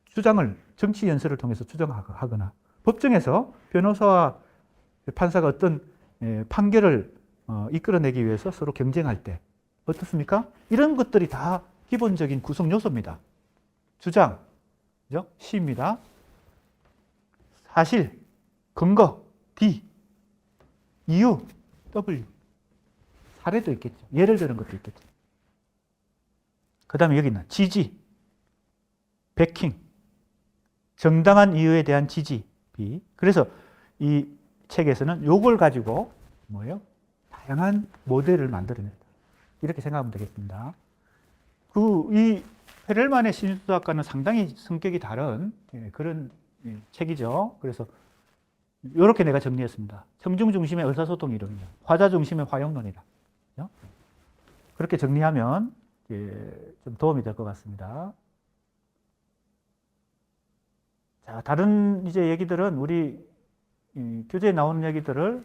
주장을 정치 연설을 통해서 주장하거나 법정에서 변호사와 판사가 어떤 판결을 이끌어내기 위해서 서로 경쟁할 때 어떻습니까? 이런 것들이 다 기본적인 구성 요소입니다. 주장, 그죠? C입니다. 사실, 근거, D, 이유, W. 사례도 있겠죠. 예를 드는 것도 있겠죠. 그 다음에 여기 있는 지지, 배킹, 정당한 이유에 대한 지지, B. 그래서 이 책에서는 요걸 가지고 뭐예요? 다양한 모델을 만들어낸다. 이렇게 생각하면 되겠습니다. 이 페렐만의 신수학과는 상당히 성격이 다른 그런 책이죠. 그래서 이렇게 내가 정리했습니다. 청중 중심의 의사소통 이론이다. 화자 중심의 화용론이다. 그렇게 정리하면 좀 도움이 될 것 같습니다. 자, 다른 이제 얘기들은 우리 교재에 나오는 얘기들을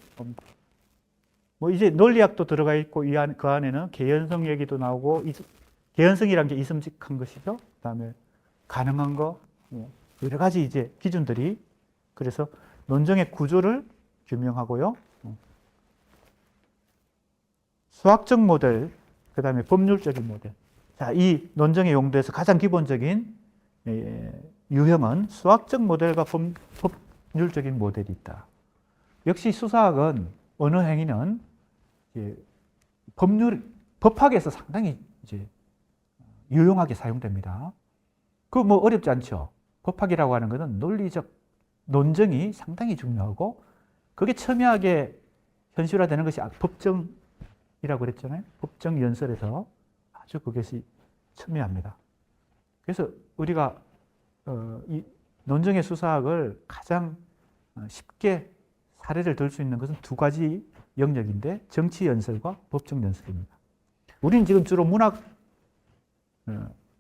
뭐 이제 논리학도 들어가 있고 그 안에는 개연성 얘기도 나오고 개연성이란 게 이성직한 것이죠. 그다음에 가능한 거 여러 가지 이제 기준들이 그래서 논증의 구조를 규명하고요. 수학적 모델, 그다음에 법률적인 모델. 자, 이 논증의 용도에서 가장 기본적인 유형은 수학적 모델과 법률적인 모델이 있다. 역시 수사학은 언어 행위는 법학에서 상당히 이제 유용하게 사용됩니다. 그 뭐 어렵지 않죠. 법학이라고 하는 것은 논리적 논증이 상당히 중요하고 그게 첨예하게 현실화되는 것이 법정이라고 그랬잖아요. 법정 연설에서 아주 그것이 첨예합니다. 그래서 우리가 이 논증의 수사학을 가장 쉽게 사례를 들 수 있는 것은 두 가지 영역인데 정치 연설과 법정 연설입니다. 우리는 지금 주로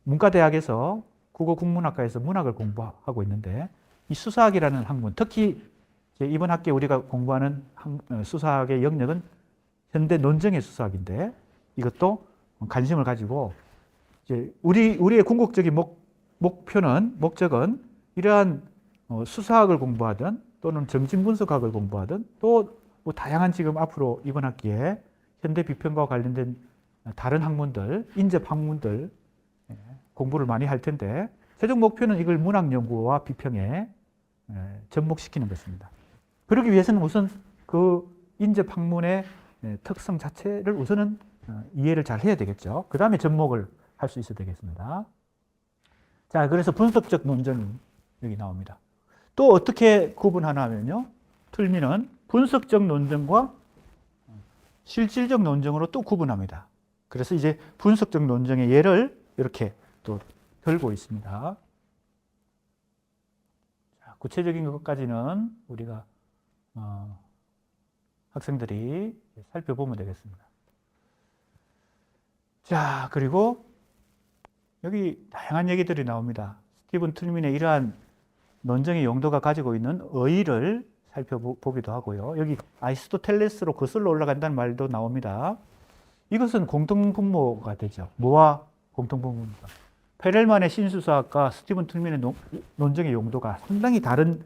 문과대학에서 국어국문학과에서 문학을 공부하고 있는데 이 수사학이라는 학문, 특히 이번 학기에 우리가 공부하는 수사학의 영역은 현대 논증의 수사학인데 이것도 관심을 가지고 이제 우리의 궁극적인 목적은 이러한 수사학을 공부하든 또는 정신분석학을 공부하든 또 뭐 다양한 지금 앞으로 이번 학기에 현대 비평과 관련된 다른 학문들, 인접 학문들 공부를 많이 할 텐데 최종 목표는 이걸 문학 연구와 비평에 접목시키는 것입니다. 그러기 위해서는 우선 그 인접 학문의 특성 자체를 우선은 이해를 잘 해야 되겠죠. 그 다음에 접목을 할 수 있어야 되겠습니다. 자, 그래서 분석적 논증이 여기 나옵니다. 또 어떻게 구분하나 하면요. 틀미는 분석적 논증과 실질적 논증으로 또 구분합니다. 그래서 이제 분석적 논증의 예를 이렇게 또 들고 있습니다. 자, 구체적인 것까지는 우리가 학생들이 살펴보면 되겠습니다. 자, 그리고 여기 다양한 얘기들이 나옵니다. 스티븐 틀민의 이러한 논증의 용도가 가지고 있는 의의를 살펴보기도 하고요. 여기 아리스토텔레스로 거슬러 올라간다는 말도 나옵니다. 이것은 공통분모가 되죠. 뭐와 공통분모입니까? 페렐만의 신수사학과 스티븐 툴민의 논증의 용도가 상당히 다른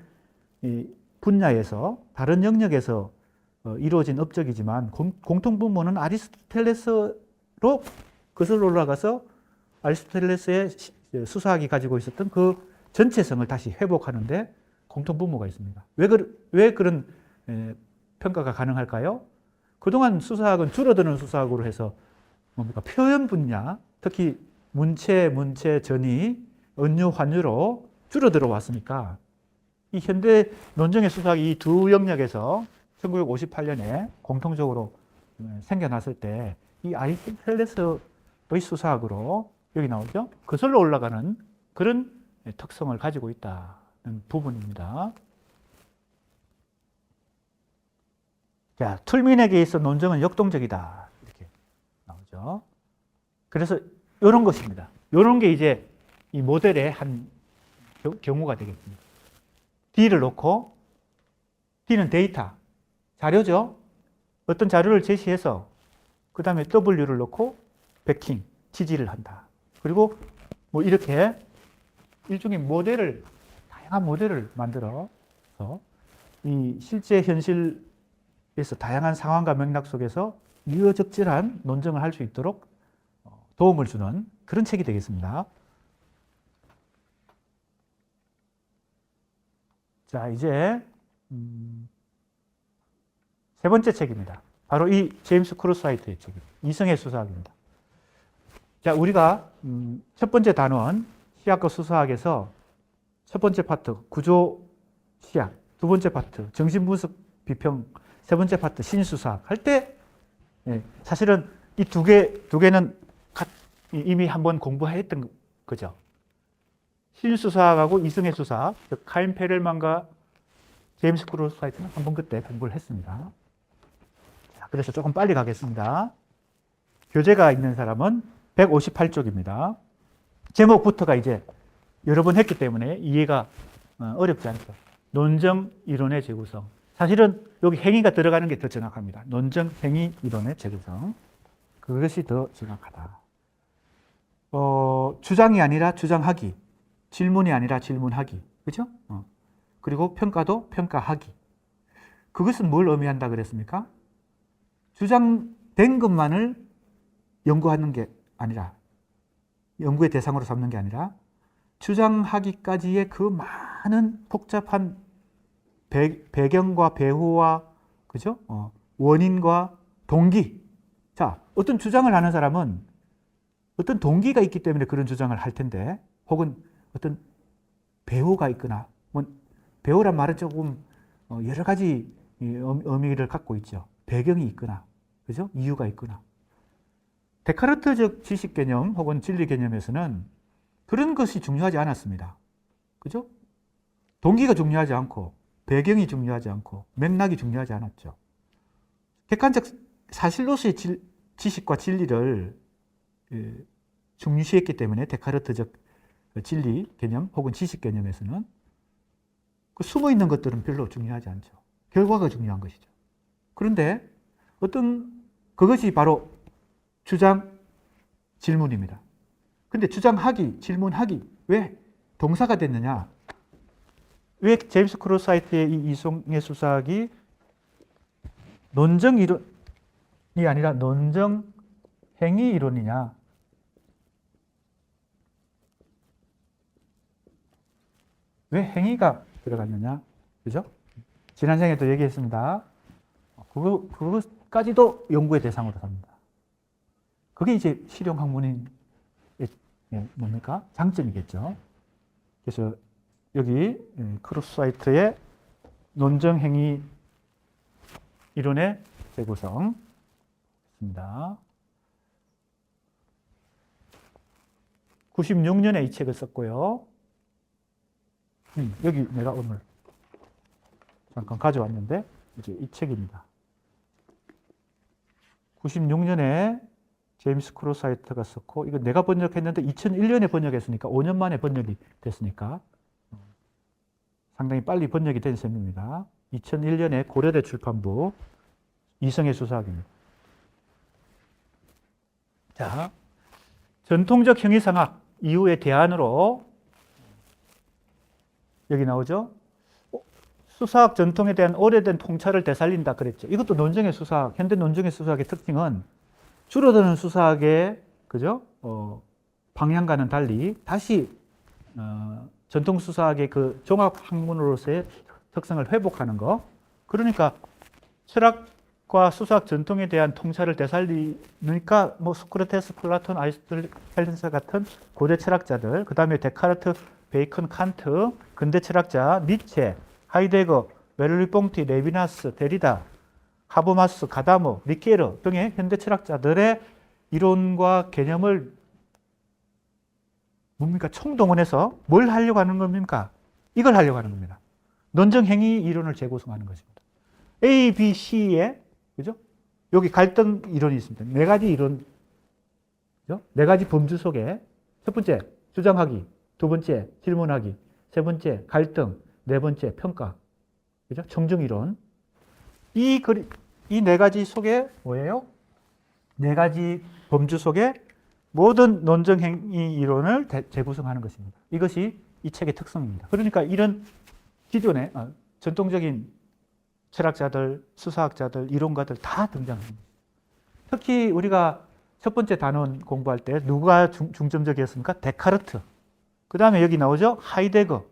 분야에서, 다른 영역에서 이루어진 업적이지만 공통분모는 아리스토텔레스로 거슬러 올라가서 아리스토텔레스의 수사학이 가지고 있었던 그 전체성을 다시 회복하는데 공통분모가 있습니다. 왜 그런 평가가 가능할까요? 그동안 수사학은 줄어드는 수사학으로 해서 뭡니까? 표현 분야, 특히 문체, 전이, 은유, 환유로 줄어들어 왔으니까 이 현대 논증의 수사학이 이 두 영역에서 1958년에 공통적으로 생겨났을 때 이 아리스토텔레스의 수사학으로 여기 나오죠? 거슬러 올라가는 그런 특성을 가지고 있다는 부분입니다. 자, 툴민에게 있어 논증은 역동적이다. 이렇게 나오죠. 그래서 이런 것입니다. 이런 게 이제 이 모델의 한 경우가 되겠습니다. D를 놓고, D는 데이터, 자료죠. 어떤 자료를 제시해서 그 다음에 W를 놓고 베킹, 지지를 한다. 그리고 뭐 이렇게 일종의 모델을, 다양한 모델을 만들어서 이 실제 현실에서 다양한 상황과 맥락 속에서 유효적절한 논증을 할 수 있도록 도움을 주는 그런 책이 되겠습니다. 자, 이제 세 번째 책입니다. 바로 이 제임스 크로스하이트의 책입니다. 이성의 수사학입니다. 자, 우리가 첫 번째 단원 시학과 수사학에서 첫 번째 파트 구조 시학, 두 번째 파트 정신분석 비평, 세 번째 파트 신수사학 할 때 사실은 이 두 개는 이미 한번 공부했던 거죠. 신수사학하고 이성의 수사학, 카인 페렐만과 제임스 크로스하이트는 한번 그때 공부를 했습니다. 자, 그래서 조금 빨리 가겠습니다. 교재가 있는 사람은 158쪽입니다. 제목부터가 이제 여러 번 했기 때문에 이해가 어렵지 않죠. 논정 이론의 재구성. 사실은 여기 행위가 들어가는 게 더 정확합니다. 논정 행위 이론의 재구성. 그것이 더 정확하다. 주장이 아니라 주장하기. 질문이 아니라 질문하기. 그죠? 그리고 평가도 평가하기. 그것은 뭘 의미한다 그랬습니까? 주장된 것만을 연구하는 게 아니라, 연구의 대상으로 삼는 게 아니라, 주장하기까지의 그 많은 복잡한 배경과 배후와, 그죠? 원인과 동기. 자, 어떤 주장을 하는 사람은 어떤 동기가 있기 때문에 그런 주장을 할 텐데, 혹은 어떤 배후가 있거나, 뭐 배후란 말은 조금 여러 가지 의미를 갖고 있죠. 배경이 있거나, 그죠? 이유가 있거나. 데카르트적 지식 개념 혹은 진리 개념에서는 그런 것이 중요하지 않았습니다. 그죠? 동기가 중요하지 않고, 배경이 중요하지 않고, 맥락이 중요하지 않았죠. 객관적 사실로서의 지식과 진리를 중시했기 때문에 데카르트적 진리 개념 혹은 지식 개념에서는 그 숨어 있는 것들은 별로 중요하지 않죠. 결과가 중요한 것이죠. 그런데 그것이 바로 주장, 질문입니다. 근데 주장하기, 질문하기, 왜 동사가 됐느냐? 왜 제임스 크로스하이트의 이 이성의 수사학이 논정 이론이 아니라 논정 행위 이론이냐? 왜 행위가 들어갔느냐? 그죠? 지난 생에도 얘기했습니다. 그것까지도 연구의 대상으로 삼는다. 그게 이제 실용 학문의 뭡니까? 장점이겠죠. 그래서 여기 크로스하이트의 논정 행위 이론의 재구성 있습니다. 96년에 이 책을 썼고요. 여기 내가 오늘 잠깐 가져왔는데 이제 이 책입니다. 96년에 제임스 크로스하이트가 썼고, 이거 내가 번역했는데 2001년에 번역했으니까 5년 만에 번역이 됐으니까 상당히 빨리 번역이 된 셈입니다. 2001년에 고려대 출판부 이성의 수사학입니다. 자, 전통적 형이상학, 이후에 대안으로 여기 나오죠. 수사학 전통에 대한 오래된 통찰을 되살린다 그랬죠. 이것도 논증의 수사학, 현대 논증의 수사학의 특징은 줄어드는 수사학의 그죠? 방향과는 달리 다시 전통 수사학의 그 종합 학문으로서의 특성을 회복하는 거. 그러니까 철학과 수사학 전통에 대한 통찰을 되살리니까 뭐 소크라테스, 플라톤, 아리스토텔레스 같은 고대 철학자들, 그 다음에 데카르트, 베이컨, 칸트, 근대 철학자, 니체, 하이데거, 멜르ponti, 레비나스, 데리다, 하버마스, 가다머, 리케르 등의 현대 철학자들의 이론과 개념을 뭡니까? 총동원해서 뭘 하려고 하는 겁니까? 이걸 하려고 하는 겁니다. 논증행위 이론을 재구성하는 것입니다. A, B, C에 그죠? 여기 갈등 이론이 있습니다. 네 가지 이론, 그죠? 네 가지 범주 속에 첫 번째 주장하기, 두 번째 질문하기, 세 번째 갈등, 네 번째 평가, 그죠? 청중 이론. 이 네 가지 속에 뭐예요? 네 가지 범주 속에 모든 논증행위 이론을 재구성하는 것입니다. 이것이 이 책의 특성입니다. 그러니까 이런 기존의 전통적인 철학자들, 수사학자들, 이론가들 다 등장합니다. 특히 우리가 첫 번째 단원 공부할 때 누가 중점적이었습니까? 데카르트. 그 다음에 여기 나오죠? 하이데거.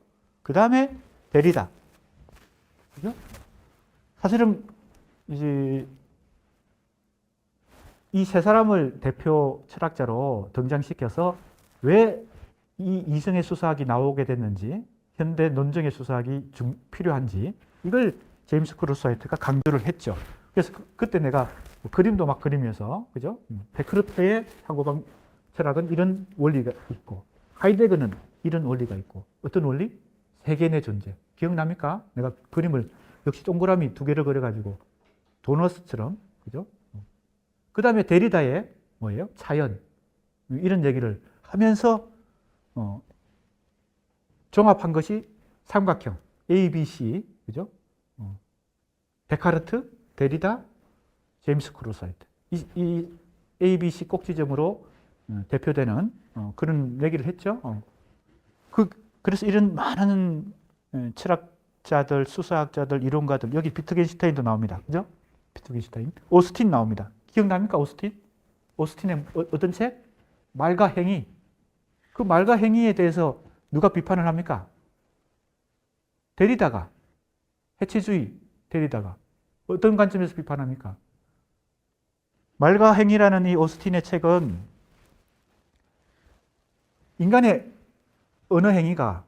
그 다음에 데리다. 그죠? 사실은 이제 이 세 사람을 대표 철학자로 등장시켜서 왜 이 이성의 수사학이 나오게 됐는지, 현대 논증의 수사학이 필요한지, 이걸 제임스 크루스와이트가 강조를 했죠. 그래서 그때 내가 그림도 막 그리면서, 그죠? 데카르트의 사고방 철학은 이런 원리가 있고, 하이데거는 이런 원리가 있고, 어떤 원리? 세계의 존재. 기억납니까? 내가 그림을 역시 동그라미 두 개를 그려가지고 도너스처럼, 그죠? 그 다음에 데리다의 뭐예요? 자연. 이런 얘기를 하면서 종합한 것이 삼각형. A, B, C. 그죠? 데카르트, 데리다, 제임스 크루스와이트. 이 A, B, C 꼭지점으로 대표되는 그런 얘기를 했죠. 그래서 이런 많은 철학자들, 수사학자들, 이론가들, 여기 비트겐슈타인도 나옵니다. 그죠? 비트겐슈타인. 오스틴 나옵니다. 기억납니까? 오스틴? 오스틴의 어떤 책? 말과 행위. 그 말과 행위에 대해서 누가 비판을 합니까? 데리다가. 해체주의 데리다가. 어떤 관점에서 비판합니까? 말과 행위라는 이 오스틴의 책은 인간의 언어 행위가,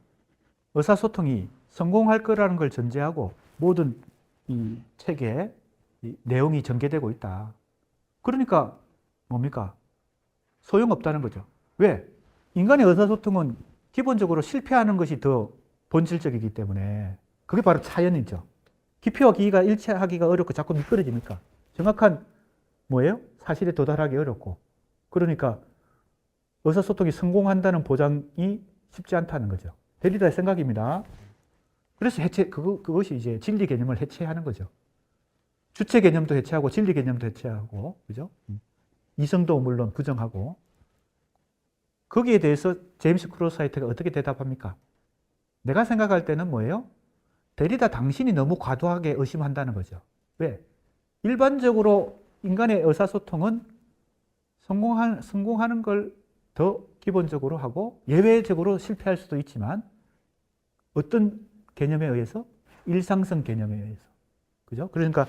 의사소통이 성공할 거라는 걸 전제하고 모든 이 책에 이 내용이 전개되고 있다. 그러니까 뭡니까? 소용없다는 거죠. 왜? 인간의 의사소통은 기본적으로 실패하는 것이 더 본질적이기 때문에 그게 바로 차연이죠. 깊이와 깊이가 일치하기가 어렵고 자꾸 미끄러지니까 정확한 뭐예요? 사실에 도달하기 어렵고 그러니까 의사소통이 성공한다는 보장이 쉽지 않다는 거죠. 데리다의 생각입니다. 그래서 그것이 이제 진리 개념을 해체하는 거죠. 주체 개념도 해체하고 진리 개념도 해체하고, 그죠? 이성도 물론 부정하고. 거기에 대해서 제임스 크루스와이트가 어떻게 대답합니까? 내가 생각할 때는 뭐예요? 데리다 당신이 너무 과도하게 의심한다는 거죠. 왜? 일반적으로 인간의 의사소통은 성공하는 걸 더 기본적으로 하고 예외적으로 실패할 수도 있지만 어떤 개념에 의해서? 일상성 개념에 의해서. 그죠? 그러니까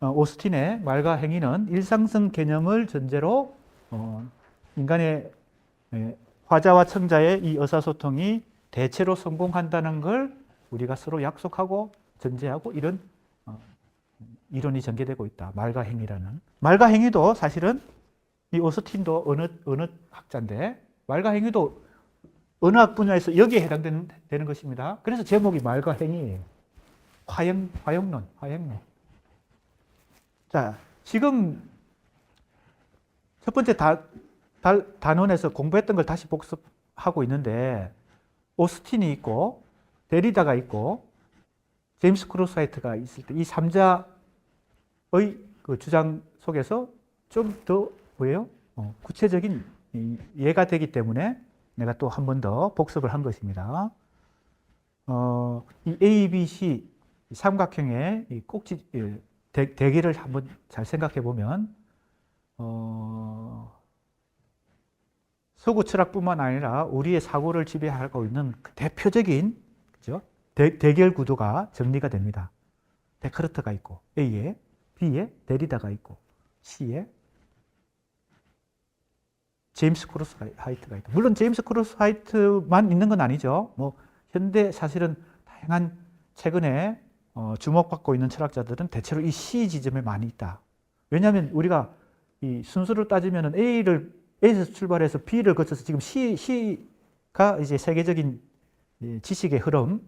오스틴의 말과 행위는 일상성 개념을 전제로 인간의 화자와 청자의 이 의사소통이 대체로 성공한다는 걸 우리가 서로 약속하고 전제하고 이런 이론이 전개되고 있다. 말과 행위라는. 말과 행위도 사실은 이 오스틴도 언어 학자인데 말과 행위도 언어학 분야에서 여기에 해당되는 것입니다. 그래서 제목이 말과 행위예요. 화형론. 자, 지금 첫 번째 단원에서 공부했던 걸 다시 복습하고 있는데 오스틴이 있고 데리다가 있고 제임스 크루스와이트가 있을 때 이 3자의 그 주장 속에서 좀 더 뭐예요? 구체적인 이해가 되기 때문에 내가 또 한 번 더 복습을 한 것입니다. 이 A, B, C 삼각형의 이 꼭지 대기를 한번 잘 생각해 보면 서구 철학뿐만 아니라 우리의 사고를 지배하고 있는 그 대표적인 그죠? 대결 구도가 정리가 됩니다. 데카르트가 있고 A에, B에 데리다가 있고 C에 제임스 크로스 하이트가 있다. 물론 제임스 크로스 하이트만 있는 건 아니죠. 뭐 현대 사실은 다양한 최근에 주목받고 있는 철학자들은 대체로 이 C 지점에 많이 있다. 왜냐하면 우리가 이 순서를 따지면은 A에서 출발해서 B를 거쳐서 지금 C가 이제 세계적인 지식의 흐름,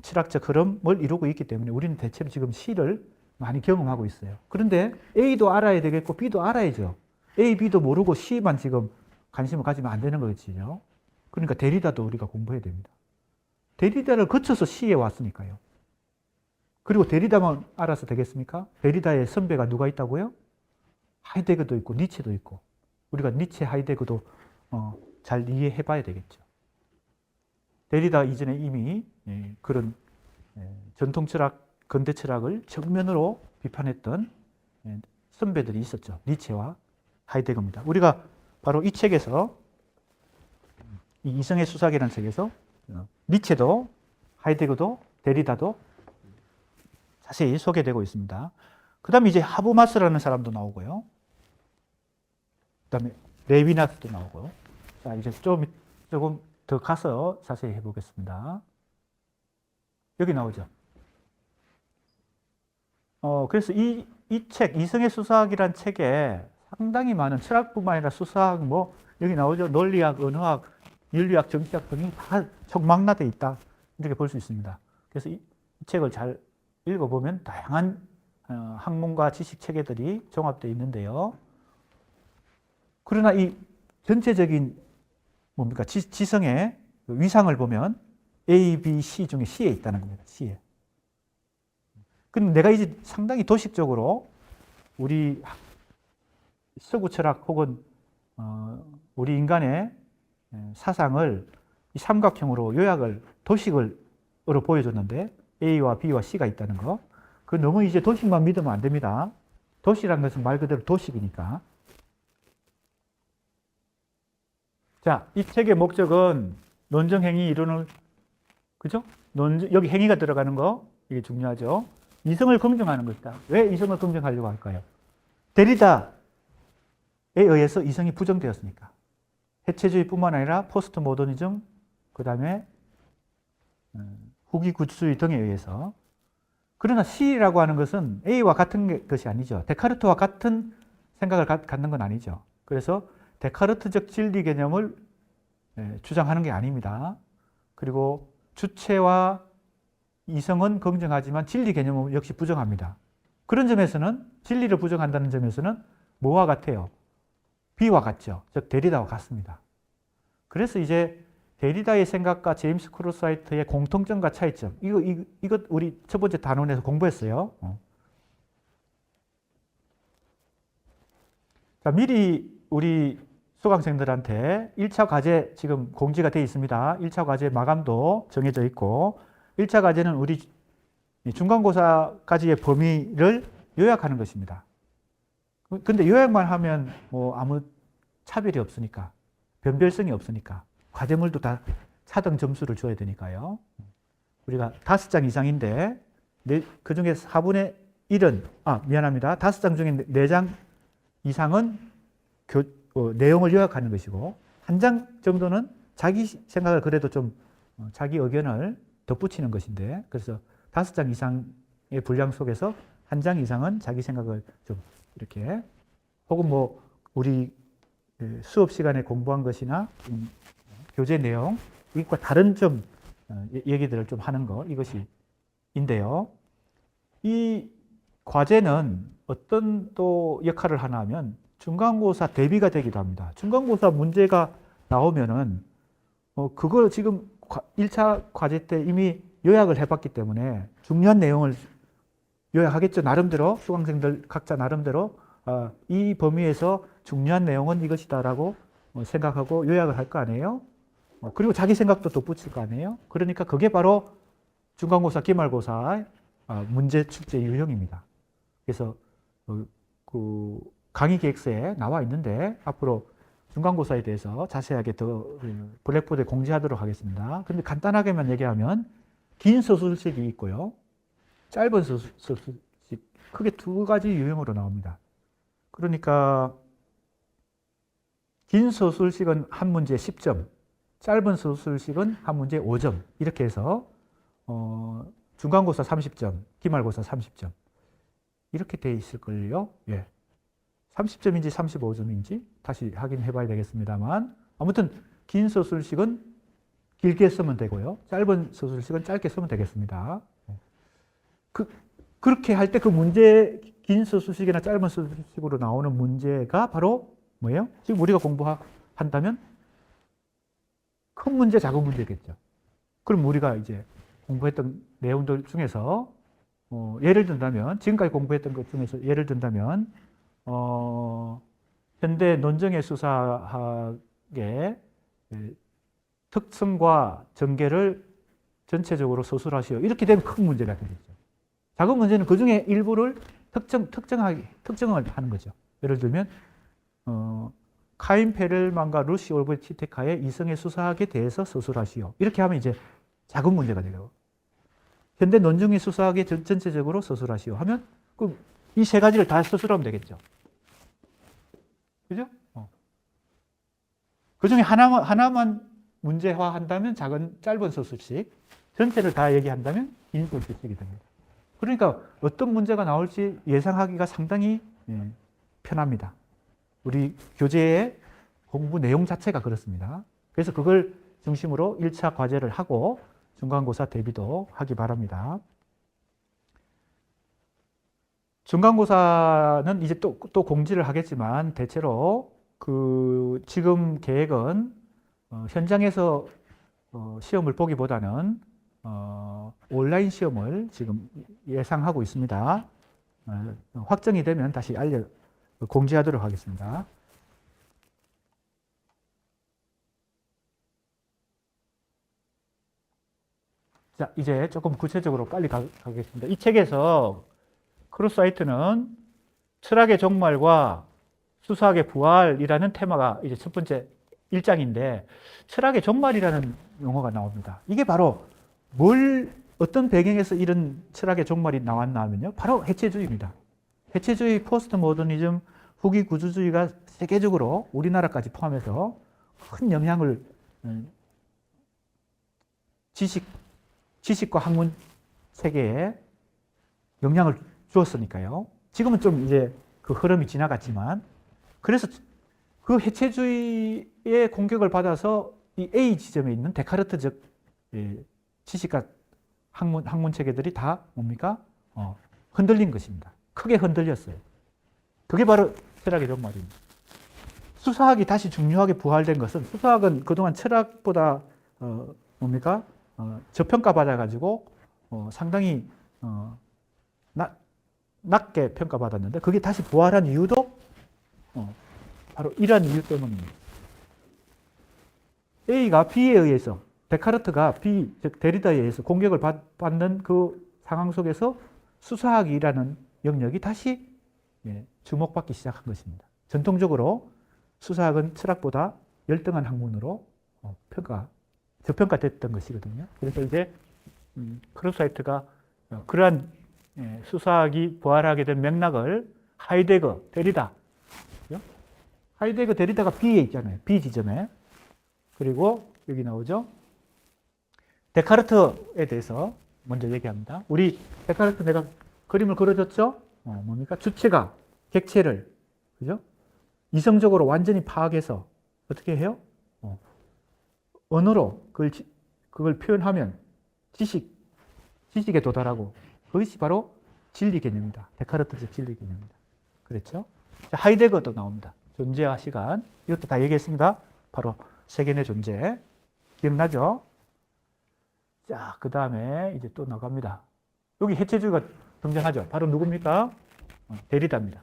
철학적 흐름을 이루고 있기 때문에 우리는 대체로 지금 C를 많이 경험하고 있어요. 그런데 A도 알아야 되겠고 B도 알아야죠. A, B도 모르고 C만 지금 관심을 가지면 안 되는 거겠죠. 그러니까 데리다도 우리가 공부해야 됩니다. 데리다를 거쳐서 C에 왔으니까요. 그리고 데리다만 알아서 되겠습니까? 데리다의 선배가 누가 있다고요? 하이데거도 있고 니체도 있고 우리가 니체, 하이데거도 잘 이해해 봐야 되겠죠. 데리다 이전에 이미 그런 전통 철학, 근대 철학을 정면으로 비판했던 선배들이 있었죠. 니체와 하이데거입니다. 우리가 바로 이 책에서 이 이성의 수사기라는 책에서 니체도 하이데거도 데리다도 자세히 소개되고 있습니다. 그 다음에 이제 하버마스라는 사람도 나오고요. 그 다음에 레비나스도 나오고요. 자, 이제 조금 더 가서 자세히 해보겠습니다. 여기 나오죠. 그래서 이 책, 이성의 수사학이란 책에 상당히 많은 철학뿐만 아니라 수사학, 뭐, 여기 나오죠. 논리학, 언어학, 윤리학, 정치학 등이 다 총망라되어 있다. 이렇게 볼 수 있습니다. 그래서 이 책을 잘 읽어보면 다양한 학문과 지식 체계들이 종합되어 있는데요. 그러나 이 전체적인 뭡니까? 지성의 위상을 보면 A, B, C 중에 C에 있다는 겁니다. C에. 근데 내가 이제 상당히 도식적으로 우리 서구 철학 혹은 우리 인간의 사상을 이 삼각형으로 요약을 도식으로 보여줬는데 A와 B와 C가 있다는 거. 그 너무 이제 도식만 믿으면 안 됩니다. 도시란 것은 말 그대로 도식이니까. 자, 이 책의 목적은 논증행위 이론을, 그죠? 여기 행위가 들어가는 거, 이게 중요하죠. 이성을 검증하는 것이다. 왜 이성을 검증하려고 할까요? 데리다에 의해서 이성이 부정되었으니까. 해체주의뿐만 아니라 포스트 모더니즘, 그 다음에 후기 구주주의 등에 의해서. 그러나 C라고 하는 것은 A와 같은 것이 아니죠. 데카르트와 같은 생각을 갖는 건 아니죠. 그래서 데카르트적 진리 개념을 주장하는 게 아닙니다. 그리고 주체와 이성은 긍정하지만 진리 개념은 역시 부정합니다. 그런 점에서는 진리를 부정한다는 점에서는 뭐와 같아요? B와 같죠. 즉 데리다와 같습니다. 그래서 이제 데리다의 생각과 제임스 크로스 하이트의 공통점과 차이점, 이것 우리 첫 번째 단원에서 공부했어요. 자, 미리 우리 수강생들한테 1차 과제 지금 공지가 되어 있습니다. 1차 과제 마감도 정해져 있고 1차 과제는 우리 중간고사까지의 범위를 요약하는 것입니다. 근데 요약만 하면 뭐 아무 차별이 없으니까, 변별성이 없으니까 과제물도 다 차등 점수를 줘야 되니까요. 우리가 5장 이상인데 그 중에 4분의 1은 미안합니다. 5장 중에 4장 이상은 내용을 요약하는 것이고 1장 정도는 자기 생각을 그래도 좀 자기 의견을 덧붙이는 것인데, 그래서 5장 이상의 분량 속에서 1장 이상은 자기 생각을 좀 이렇게, 혹은 뭐 우리 수업 시간에 공부한 것이나 교재 내용 이것과 다른 좀 얘기들을 좀 하는 거, 이것이 인데요. 이 과제는 어떤 또 역할을 하나 하면 중간고사 대비가 되기도 합니다. 중간고사 문제가 나오면은 그걸 지금 1차 과제 때 이미 요약을 해봤기 때문에 중요한 내용을 요약하겠죠. 나름대로 수강생들 각자 나름대로 이 범위에서 중요한 내용은 이것이다라고 생각하고 요약을 할 거 아니에요? 그리고 자기 생각도 덧붙일 거 아니에요? 그러니까 그게 바로 중간고사, 기말고사 문제 출제 유형입니다. 그래서 그 강의 계획서에 나와 있는데 앞으로 중간고사에 대해서 자세하게 더 블랙보드에 공지하도록 하겠습니다. 그런데 간단하게만 얘기하면 긴 서술식이 있고요. 짧은 서술식, 크게 두 가지 유형으로 나옵니다. 그러니까 긴 서술식은 한 문제에 10점, 짧은 서술식은 한 문제에 5점 이렇게 해서 중간고사 30점, 기말고사 30점 이렇게 돼 있을걸요. 예. 30점인지 35점인지 다시 확인해 봐야 되겠습니다만 아무튼 긴 서술식은 길게 쓰면 되고요. 짧은 서술식은 짧게 쓰면 되겠습니다. 그렇게 할 때 그 문제, 긴 서술식이나 짧은 서술식으로 나오는 문제가 바로 뭐예요? 지금 우리가 공부한다면 큰 문제, 작은 문제겠죠. 그럼 우리가 이제 공부했던 내용들 중에서 예를 든다면 지금까지 공부했던 것 중에서 예를 든다면 현대 논정의 수사학의 특성과 전개를 전체적으로 서술하시오. 이렇게 되면 큰 문제가 되겠죠. 작은 문제는 그 중에 일부를 특정을 하는 거죠. 예를 들면, 카인 페렐만과 루시 올브 티테카의 이성의 수사학에 대해서 서술하시오. 이렇게 하면 이제 작은 문제가 되고, 현대 논정의 수사학에 전체적으로 서술하시오 하면, 이 세 가지를 다 서술하면 되겠죠. 그죠? 그 중에 하나만 문제화 한다면 짧은 서술식, 전체를 다 얘기한다면 긴 서술식이 됩니다. 그러니까 어떤 문제가 나올지 예상하기가 상당히 편합니다. 우리 교재의 공부 내용 자체가 그렇습니다. 그래서 그걸 중심으로 1차 과제를 하고 중간고사 대비도 하기 바랍니다. 중간고사는 이제 또 공지를 하겠지만 대체로 지금 계획은 현장에서 시험을 보기보다는 온라인 시험을 지금 예상하고 있습니다. 확정이 되면 다시 공지하도록 하겠습니다. 자, 이제 조금 구체적으로 빨리 가겠습니다. 이 책에서 크루사이트는 철학의 종말과 수사학의 부활이라는 테마가 이제 첫 번째 1장인데 철학의 종말이라는 용어가 나옵니다. 이게 바로 어떤 배경에서 이런 철학의 종말이 나왔나 하면요. 바로 해체주의입니다. 해체주의, 포스트 모더니즘, 후기 구조주의가 세계적으로 우리나라까지 포함해서 큰 영향을 지식과 학문 세계에 영향을 주었으니까요. 지금은 좀 이제 그 흐름이 지나갔지만 그래서 그 해체주의의 공격을 받아서 이 A 지점에 있는 데카르트적 지식과 학문 체계들이 다 뭡니까? 흔들린 것입니다. 크게 흔들렸어요. 그게 바로 철학의 종말입니다. 수사학이 다시 중요하게 부활된 것은 수사학은 그동안 철학보다 뭡니까? 저평가받아가지고 상당히 낮게 평가받았는데 그게 다시 부활한 이유도 바로 이러한 이유 때문입니다. A가 B에 의해서 데카르트가 B, 즉 데리다에 의해서 공격을 받는 그 상황 속에서 수사학이라는 영역이 다시 주목받기 시작한 것입니다. 전통적으로 수사학은 철학보다 열등한 학문으로 저평가됐던 것이거든요. 그래서 이제 크루사이트가 그러한 수사학이 부활하게 된 맥락을 하이데거, 데리다, 하이데거, 데리다가 B에 있잖아요. B 지점에. 그리고 여기 나오죠. 데카르트에 대해서 먼저 얘기합니다. 우리 데카르트 내가 그림을 그려줬죠? 뭡니까? 주체가 객체를, 그죠? 이성적으로 완전히 파악해서 어떻게 해요? 언어로 그걸 표현하면 지식에 도달하고 그것이 바로 진리 개념입니다. 데카르트적 진리 개념입니다. 그렇죠? 자, 하이데거도 나옵니다. 존재와 시간. 이것도 다 얘기했습니다. 바로 세계의 존재. 기억나죠? 자, 그 다음에 이제 또 나갑니다. 여기 해체주의가 등장하죠. 바로 누굽니까? 데리다입니다.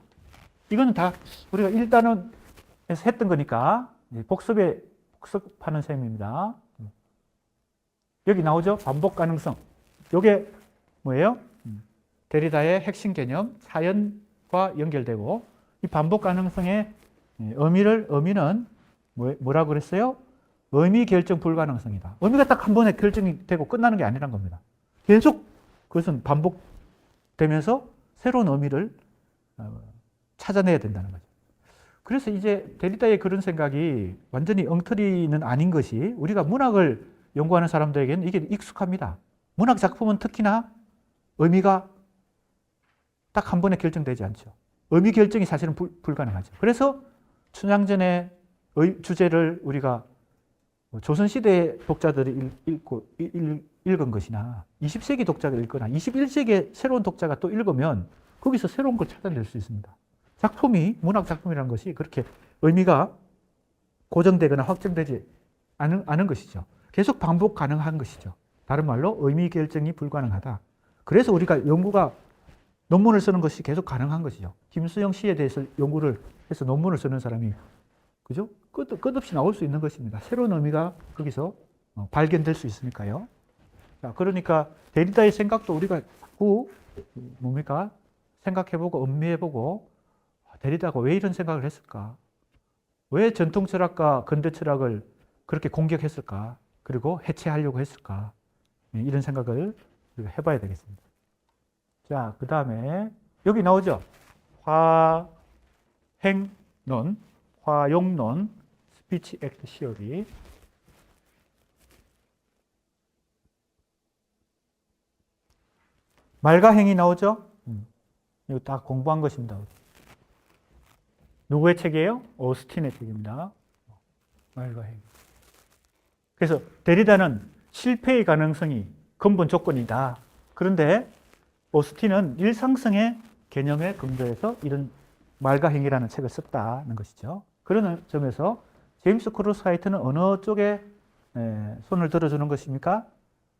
이거는 다 우리가 1단원에서 했던 거니까 복습하는 셈입니다. 여기 나오죠? 반복 가능성. 이게 뭐예요? 데리다의 핵심 개념, 사연과 연결되고, 이 반복 가능성의 의미는 뭐라고 그랬어요? 의미 결정 불가능성이다. 의미가 딱 한 번에 결정이 되고 끝나는 게 아니란 겁니다. 계속 그것은 반복되면서 새로운 의미를 찾아내야 된다는 거죠. 그래서 이제 데리다의 그런 생각이 완전히 엉터리는 아닌 것이, 우리가 문학을 연구하는 사람들에게는 이게 익숙합니다. 문학 작품은 특히나 의미가 딱 한 번에 결정되지 않죠. 의미 결정이 사실은 불가능하죠. 그래서 춘향전의 주제를 우리가 조선시대 독자들이 읽은 것이나 20세기 독자들이 읽거나 21세기의 새로운 독자가 또 읽으면 거기서 새로운 걸 찾아낼 수 있습니다. 작품이, 문학 작품이라는 것이 그렇게 의미가 고정되거나 확정되지 않은 것이죠. 계속 반복 가능한 것이죠. 다른 말로 의미 결정이 불가능하다. 그래서 우리가 논문을 쓰는 것이 계속 가능한 것이죠. 김수영 시에 대해서 연구를 해서 논문을 쓰는 사람이, 그죠? 끝없이 나올 수 있는 것입니다. 새로운 의미가 거기서 발견될 수 있으니까요. 자, 그러니까 데리다의 생각도 우리가 자꾸 생각해보고 음미해보고, 데리다가 왜 이런 생각을 했을까? 왜 전통 철학과 근대 철학을 그렇게 공격했을까? 그리고 해체하려고 했을까? 이런 생각을 우리가 해봐야 되겠습니다. 자, 그 다음에 여기 나오죠? 화행론, 화용론, 스피치 액트 시어리. 말과 행이 나오죠? 이거 다 공부한 것입니다. 누구의 책이에요? 오스틴의 책입니다. 말과 행. 그래서 데리다는 실패의 가능성이 근본 조건이다. 그런데 오스틴은 일상성의 개념에 근거해서 이런 말과 행이라는 책을 썼다는 것이죠. 그런 점에서 제임스 크로스하이트는 어느 쪽에 손을 들어주는 것입니까?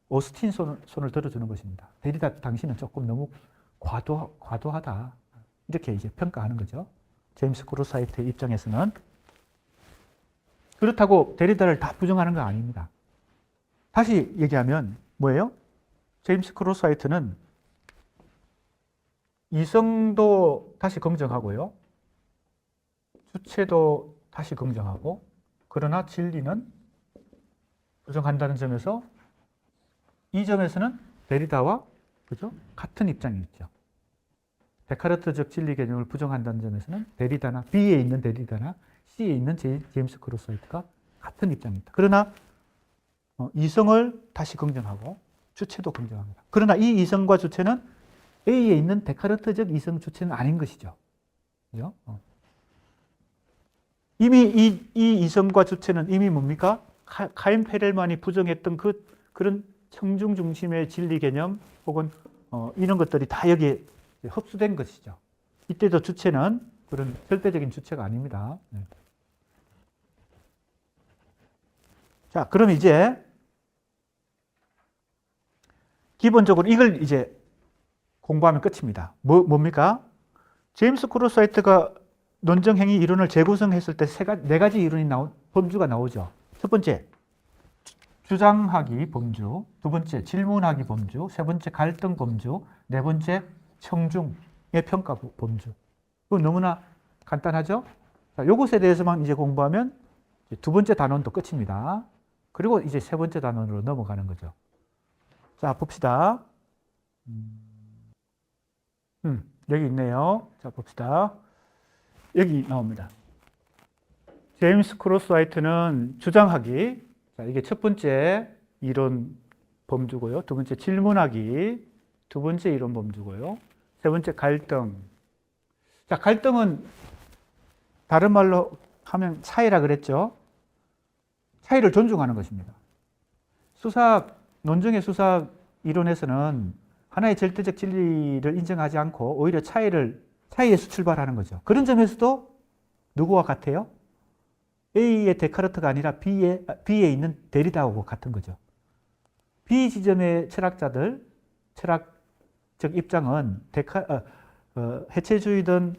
오스틴 손을 들어주는 것입니다. 데리다 당신은 조금 너무 과도하다. 이렇게 이제 평가하는 거죠. 제임스 크로스하이트의 입장에서는. 그렇다고 데리다를 다 부정하는 거 아닙니다. 다시 얘기하면 뭐예요? 제임스 크로스하이트는 이성도 다시 긍정하고요. 주체도 다시 긍정하고, 그러나 진리는 부정한다는 점에서, 이 점에서는 데리다와 그죠? 같은 입장이 있죠. 데카르트적 진리 개념을 부정한다는 점에서는 데리다나 B에 있는 데리다나 C에 있는 제임스 크로스하이트가 같은 입장입니다. 그러나 이성을 다시 긍정하고 주체도 긍정합니다. 그러나 이 이성과 주체는 A에 있는 데카르트적 이성 주체는 아닌 것이죠. 그죠? 이미 이 이성과 주체는 이미 뭡니까? 카인 페렐만이 부정했던 그런 청중 중심의 진리 개념 혹은 이런 것들이 다 여기에 흡수된 것이죠. 이때도 주체는 그런 절대적인 주체가 아닙니다. 네. 자, 그럼 이제 기본적으로 이걸 이제 공부하면 끝입니다. 뭡니까? 제임스 크로스하이트가 논정행위 이론을 재구성했을 때 네 가지 이론이 범주가 나오죠. 첫 번째, 주장하기 범주. 두 번째, 질문하기 범주. 세 번째, 갈등 범주. 네 번째, 청중의 평가 범주. 이거 너무나 간단하죠? 자, 요것에 대해서만 이제 공부하면 두 번째 단원도 끝입니다. 그리고 이제 세 번째 단원으로 넘어가는 거죠. 자, 봅시다. 여기 있네요. 자, 봅시다. 여기 나옵니다. 제임스 크로스하이트는 주장하기. 자, 이게 첫 번째 이론 범주고요. 두 번째 질문하기. 두 번째 이론 범주고요. 세 번째 갈등. 자, 갈등은 다른 말로 하면 차이라 그랬죠. 차이를 존중하는 것입니다. 논증의 수사 이론에서는 하나의 절대적 진리를 인정하지 않고 오히려 차이에서 출발하는 거죠. 그런 점에서도 누구와 같아요? A의 데카르트가 아니라 B에 있는 데리다하고 같은 거죠. B 지점의 철학자들, 철학적 입장은 해체주의든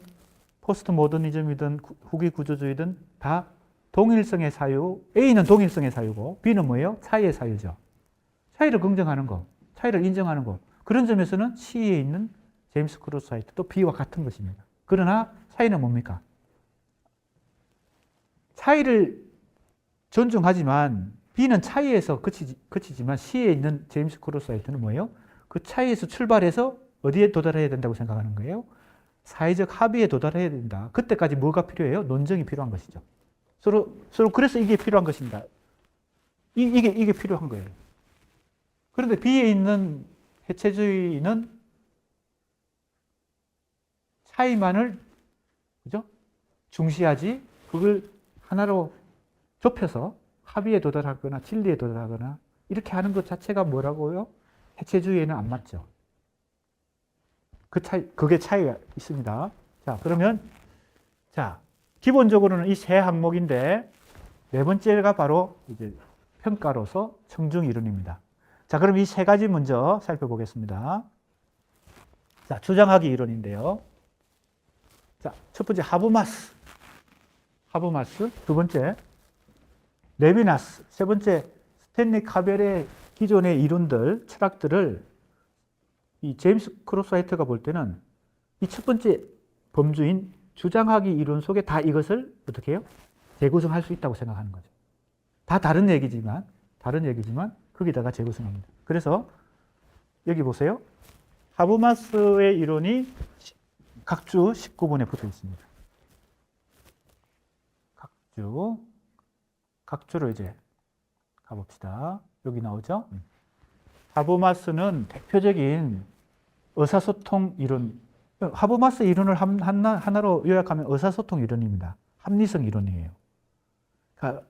포스트 모더니즘이든 후기 구조주의든 다 동일성의 사유, A는 동일성의 사유고 B는 뭐예요? 차이의 사유죠. 차이를 긍정하는 거, 차이를 인정하는 거. 그런 점에서는 C에 있는 제임스 크로스하이트도 B와 같은 것입니다. 그러나 차이는 뭡니까? 차이를 존중하지만 B는 차이에서 그치지만 C에 있는 제임스 크로스하이트는 뭐예요? 그 차이에서 출발해서 어디에 도달해야 된다고 생각하는 거예요? 사회적 합의에 도달해야 된다. 그때까지 뭐가 필요해요? 논쟁이 필요한 것이죠. 서로 그래서 이게 필요한 것입니다. 이게 필요한 거예요. 그런데 B에 있는 해체주의는 차이만을 그죠? 중시하지 그걸 하나로 좁혀서 합의에 도달하거나 진리에 도달하거나 이렇게 하는 것 자체가 뭐라고요? 해체주의에는 안 맞죠. 그게 차이가 있습니다. 자, 그러면 자, 기본적으로는 이 세 항목인데 네 번째가 바로 이제 평가로서 청중 이론입니다. 자, 그럼 이 세 가지 먼저 살펴보겠습니다. 자, 주장하기 이론인데요. 자, 첫 번째 하브마스, 두 번째 레비나스, 세 번째 스탠리 카벨의 기존의 이론들, 철학들을 이 제임스 크로스하이트가 볼 때는 이 첫 번째 범주인 주장하기 이론 속에 다 이것을 어떻게 해요? 재구성할 수 있다고 생각하는 거죠. 다 다른 얘기지만 거기다가 재구성합니다. 그래서 여기 보세요. 하브마스의 이론이 각주 19번에 붙어 있습니다. 각주로 이제 가봅시다. 여기 나오죠? 하브마스는 대표적인 의사소통 이론, 하브마스 이론을 하나로 요약하면 의사소통 이론입니다. 합리성 이론이에요. 그러니까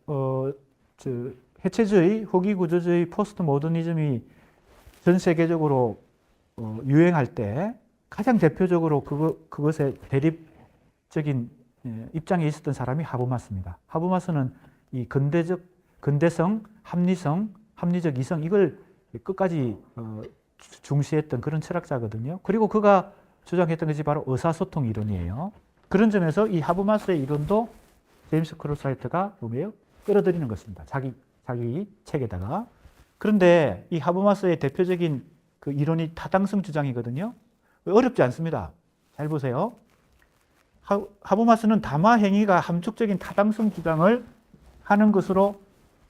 해체주의, 후기구조주의, 포스트 모더니즘이 전 세계적으로 유행할 때 가장 대표적으로 그것의 대립적인 입장에 있었던 사람이 하브마스입니다. 하브마스는 이 근대성, 합리성, 합리적 이성 이걸 끝까지 중시했던 그런 철학자거든요. 그리고 그가 주장했던 것이 바로 의사소통 이론이에요. 그런 점에서 이 하브마스의 이론도 제임스 크로스하이트가 뭐예요? 끌어들이는 것입니다. 자기 책에다가. 그런데 이 하브마스의 대표적인 그 이론이 타당성 주장이거든요. 어렵지 않습니다. 잘 보세요. 하브마스는 담화 행위가 함축적인 타당성 주장을 하는 것으로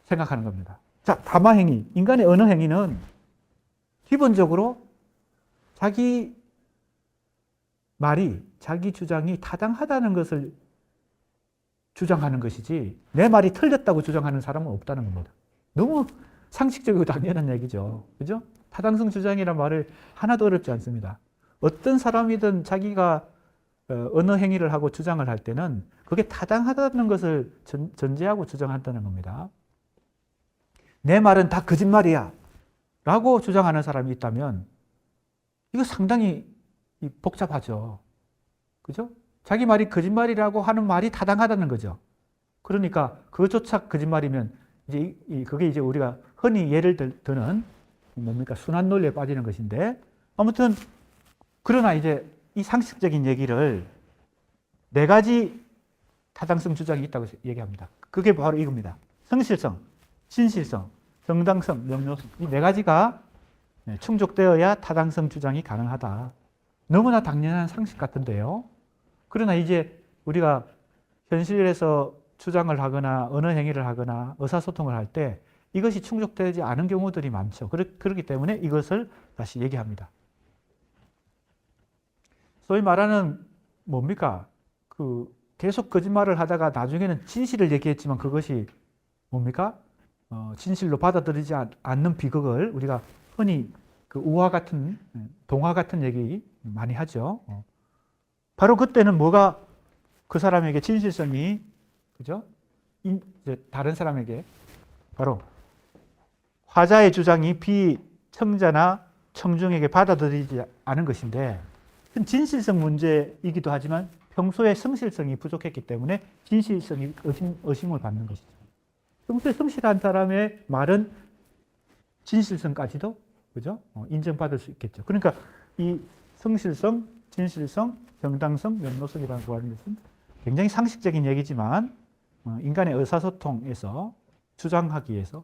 생각하는 겁니다. 자, 담화 행위. 인간의 언어 행위는 기본적으로 자기 말이, 자기 주장이 타당하다는 것을 주장하는 것이지 내 말이 틀렸다고 주장하는 사람은 없다는 겁니다. 너무 상식적이고 당연한 얘기죠. 그죠? 타당성 주장이란 말을 하나도 어렵지 않습니다. 어떤 사람이든 자기가 언어 행위를 하고 주장을 할 때는 그게 타당하다는 것을 전제하고 주장한다는 겁니다. 내 말은 다 거짓말이야 라고 주장하는 사람이 있다면 이거 상당히 복잡하죠. 그죠? 자기 말이 거짓말이라고 하는 말이 타당하다는 거죠. 그러니까 그것조차 거짓말이면 이제 그게 이제 우리가 흔히 예를 드는 뭡니까? 순환 논리에 빠지는 것인데 아무튼 그러나 이제 이 상식적인 얘기를 네 가지 타당성 주장이 있다고 얘기합니다. 그게 바로 이겁니다. 성실성, 진실성, 정당성, 명료성 이 네 가지가 충족되어야 타당성 주장이 가능하다. 너무나 당연한 상식 같은데요. 그러나 이제 우리가 현실에서 주장을 하거나 언어 행위를 하거나 의사소통을 할 때 이것이 충족되지 않은 경우들이 많죠. 그렇기 때문에 이것을 다시 얘기합니다. 소위 말하는 뭡니까? 계속 거짓말을 하다가 나중에는 진실을 얘기했지만 그것이 뭡니까? 진실로 받아들이지 않는 비극을 우리가 흔히 우화 같은, 동화 같은 얘기 많이 하죠. 바로 그때는 뭐가 그 사람에게 진실성이, 그죠? 다른 사람에게 바로 화자의 주장이 비청자나 청중에게 받아들이지 않은 것인데 진실성 문제이기도 하지만 평소에 성실성이 부족했기 때문에 진실성이 의심을 받는 것이죠. 평소에 성실한 사람의 말은 진실성까지도 그죠? 인정받을 수 있겠죠. 그러니까 이 성실성, 진실성, 정당성, 면로성이라고 하는 것은 굉장히 상식적인 얘기지만 인간의 의사소통에서 주장하기 위해서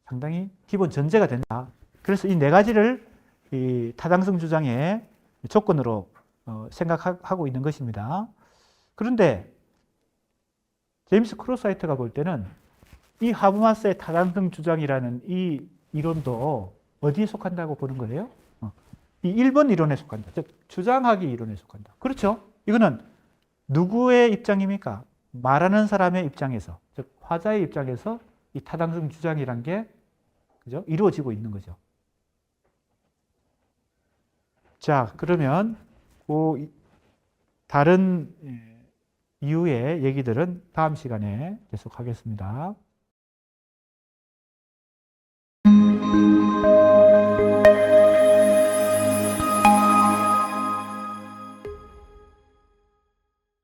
상당히 기본 전제가 된다. 그래서 이 네 가지를 이 타당성 주장의 조건으로 생각하고 있는 것입니다. 그런데 제임스 크로사이트가 볼 때는 이 하버마스의 타당성 주장이라는 이 이론도 어디에 속한다고 보는 거예요? 이 1번 이론에 속한다. 즉 주장하기 이론에 속한다. 그렇죠? 이거는 누구의 입장입니까? 말하는 사람의 입장에서, 즉 화자의 입장에서 이 타당성 주장이란 게 그죠? 이루어지고 있는 거죠. 자, 그러면 그 다른 이유의 얘기들은 다음 시간에 계속하겠습니다.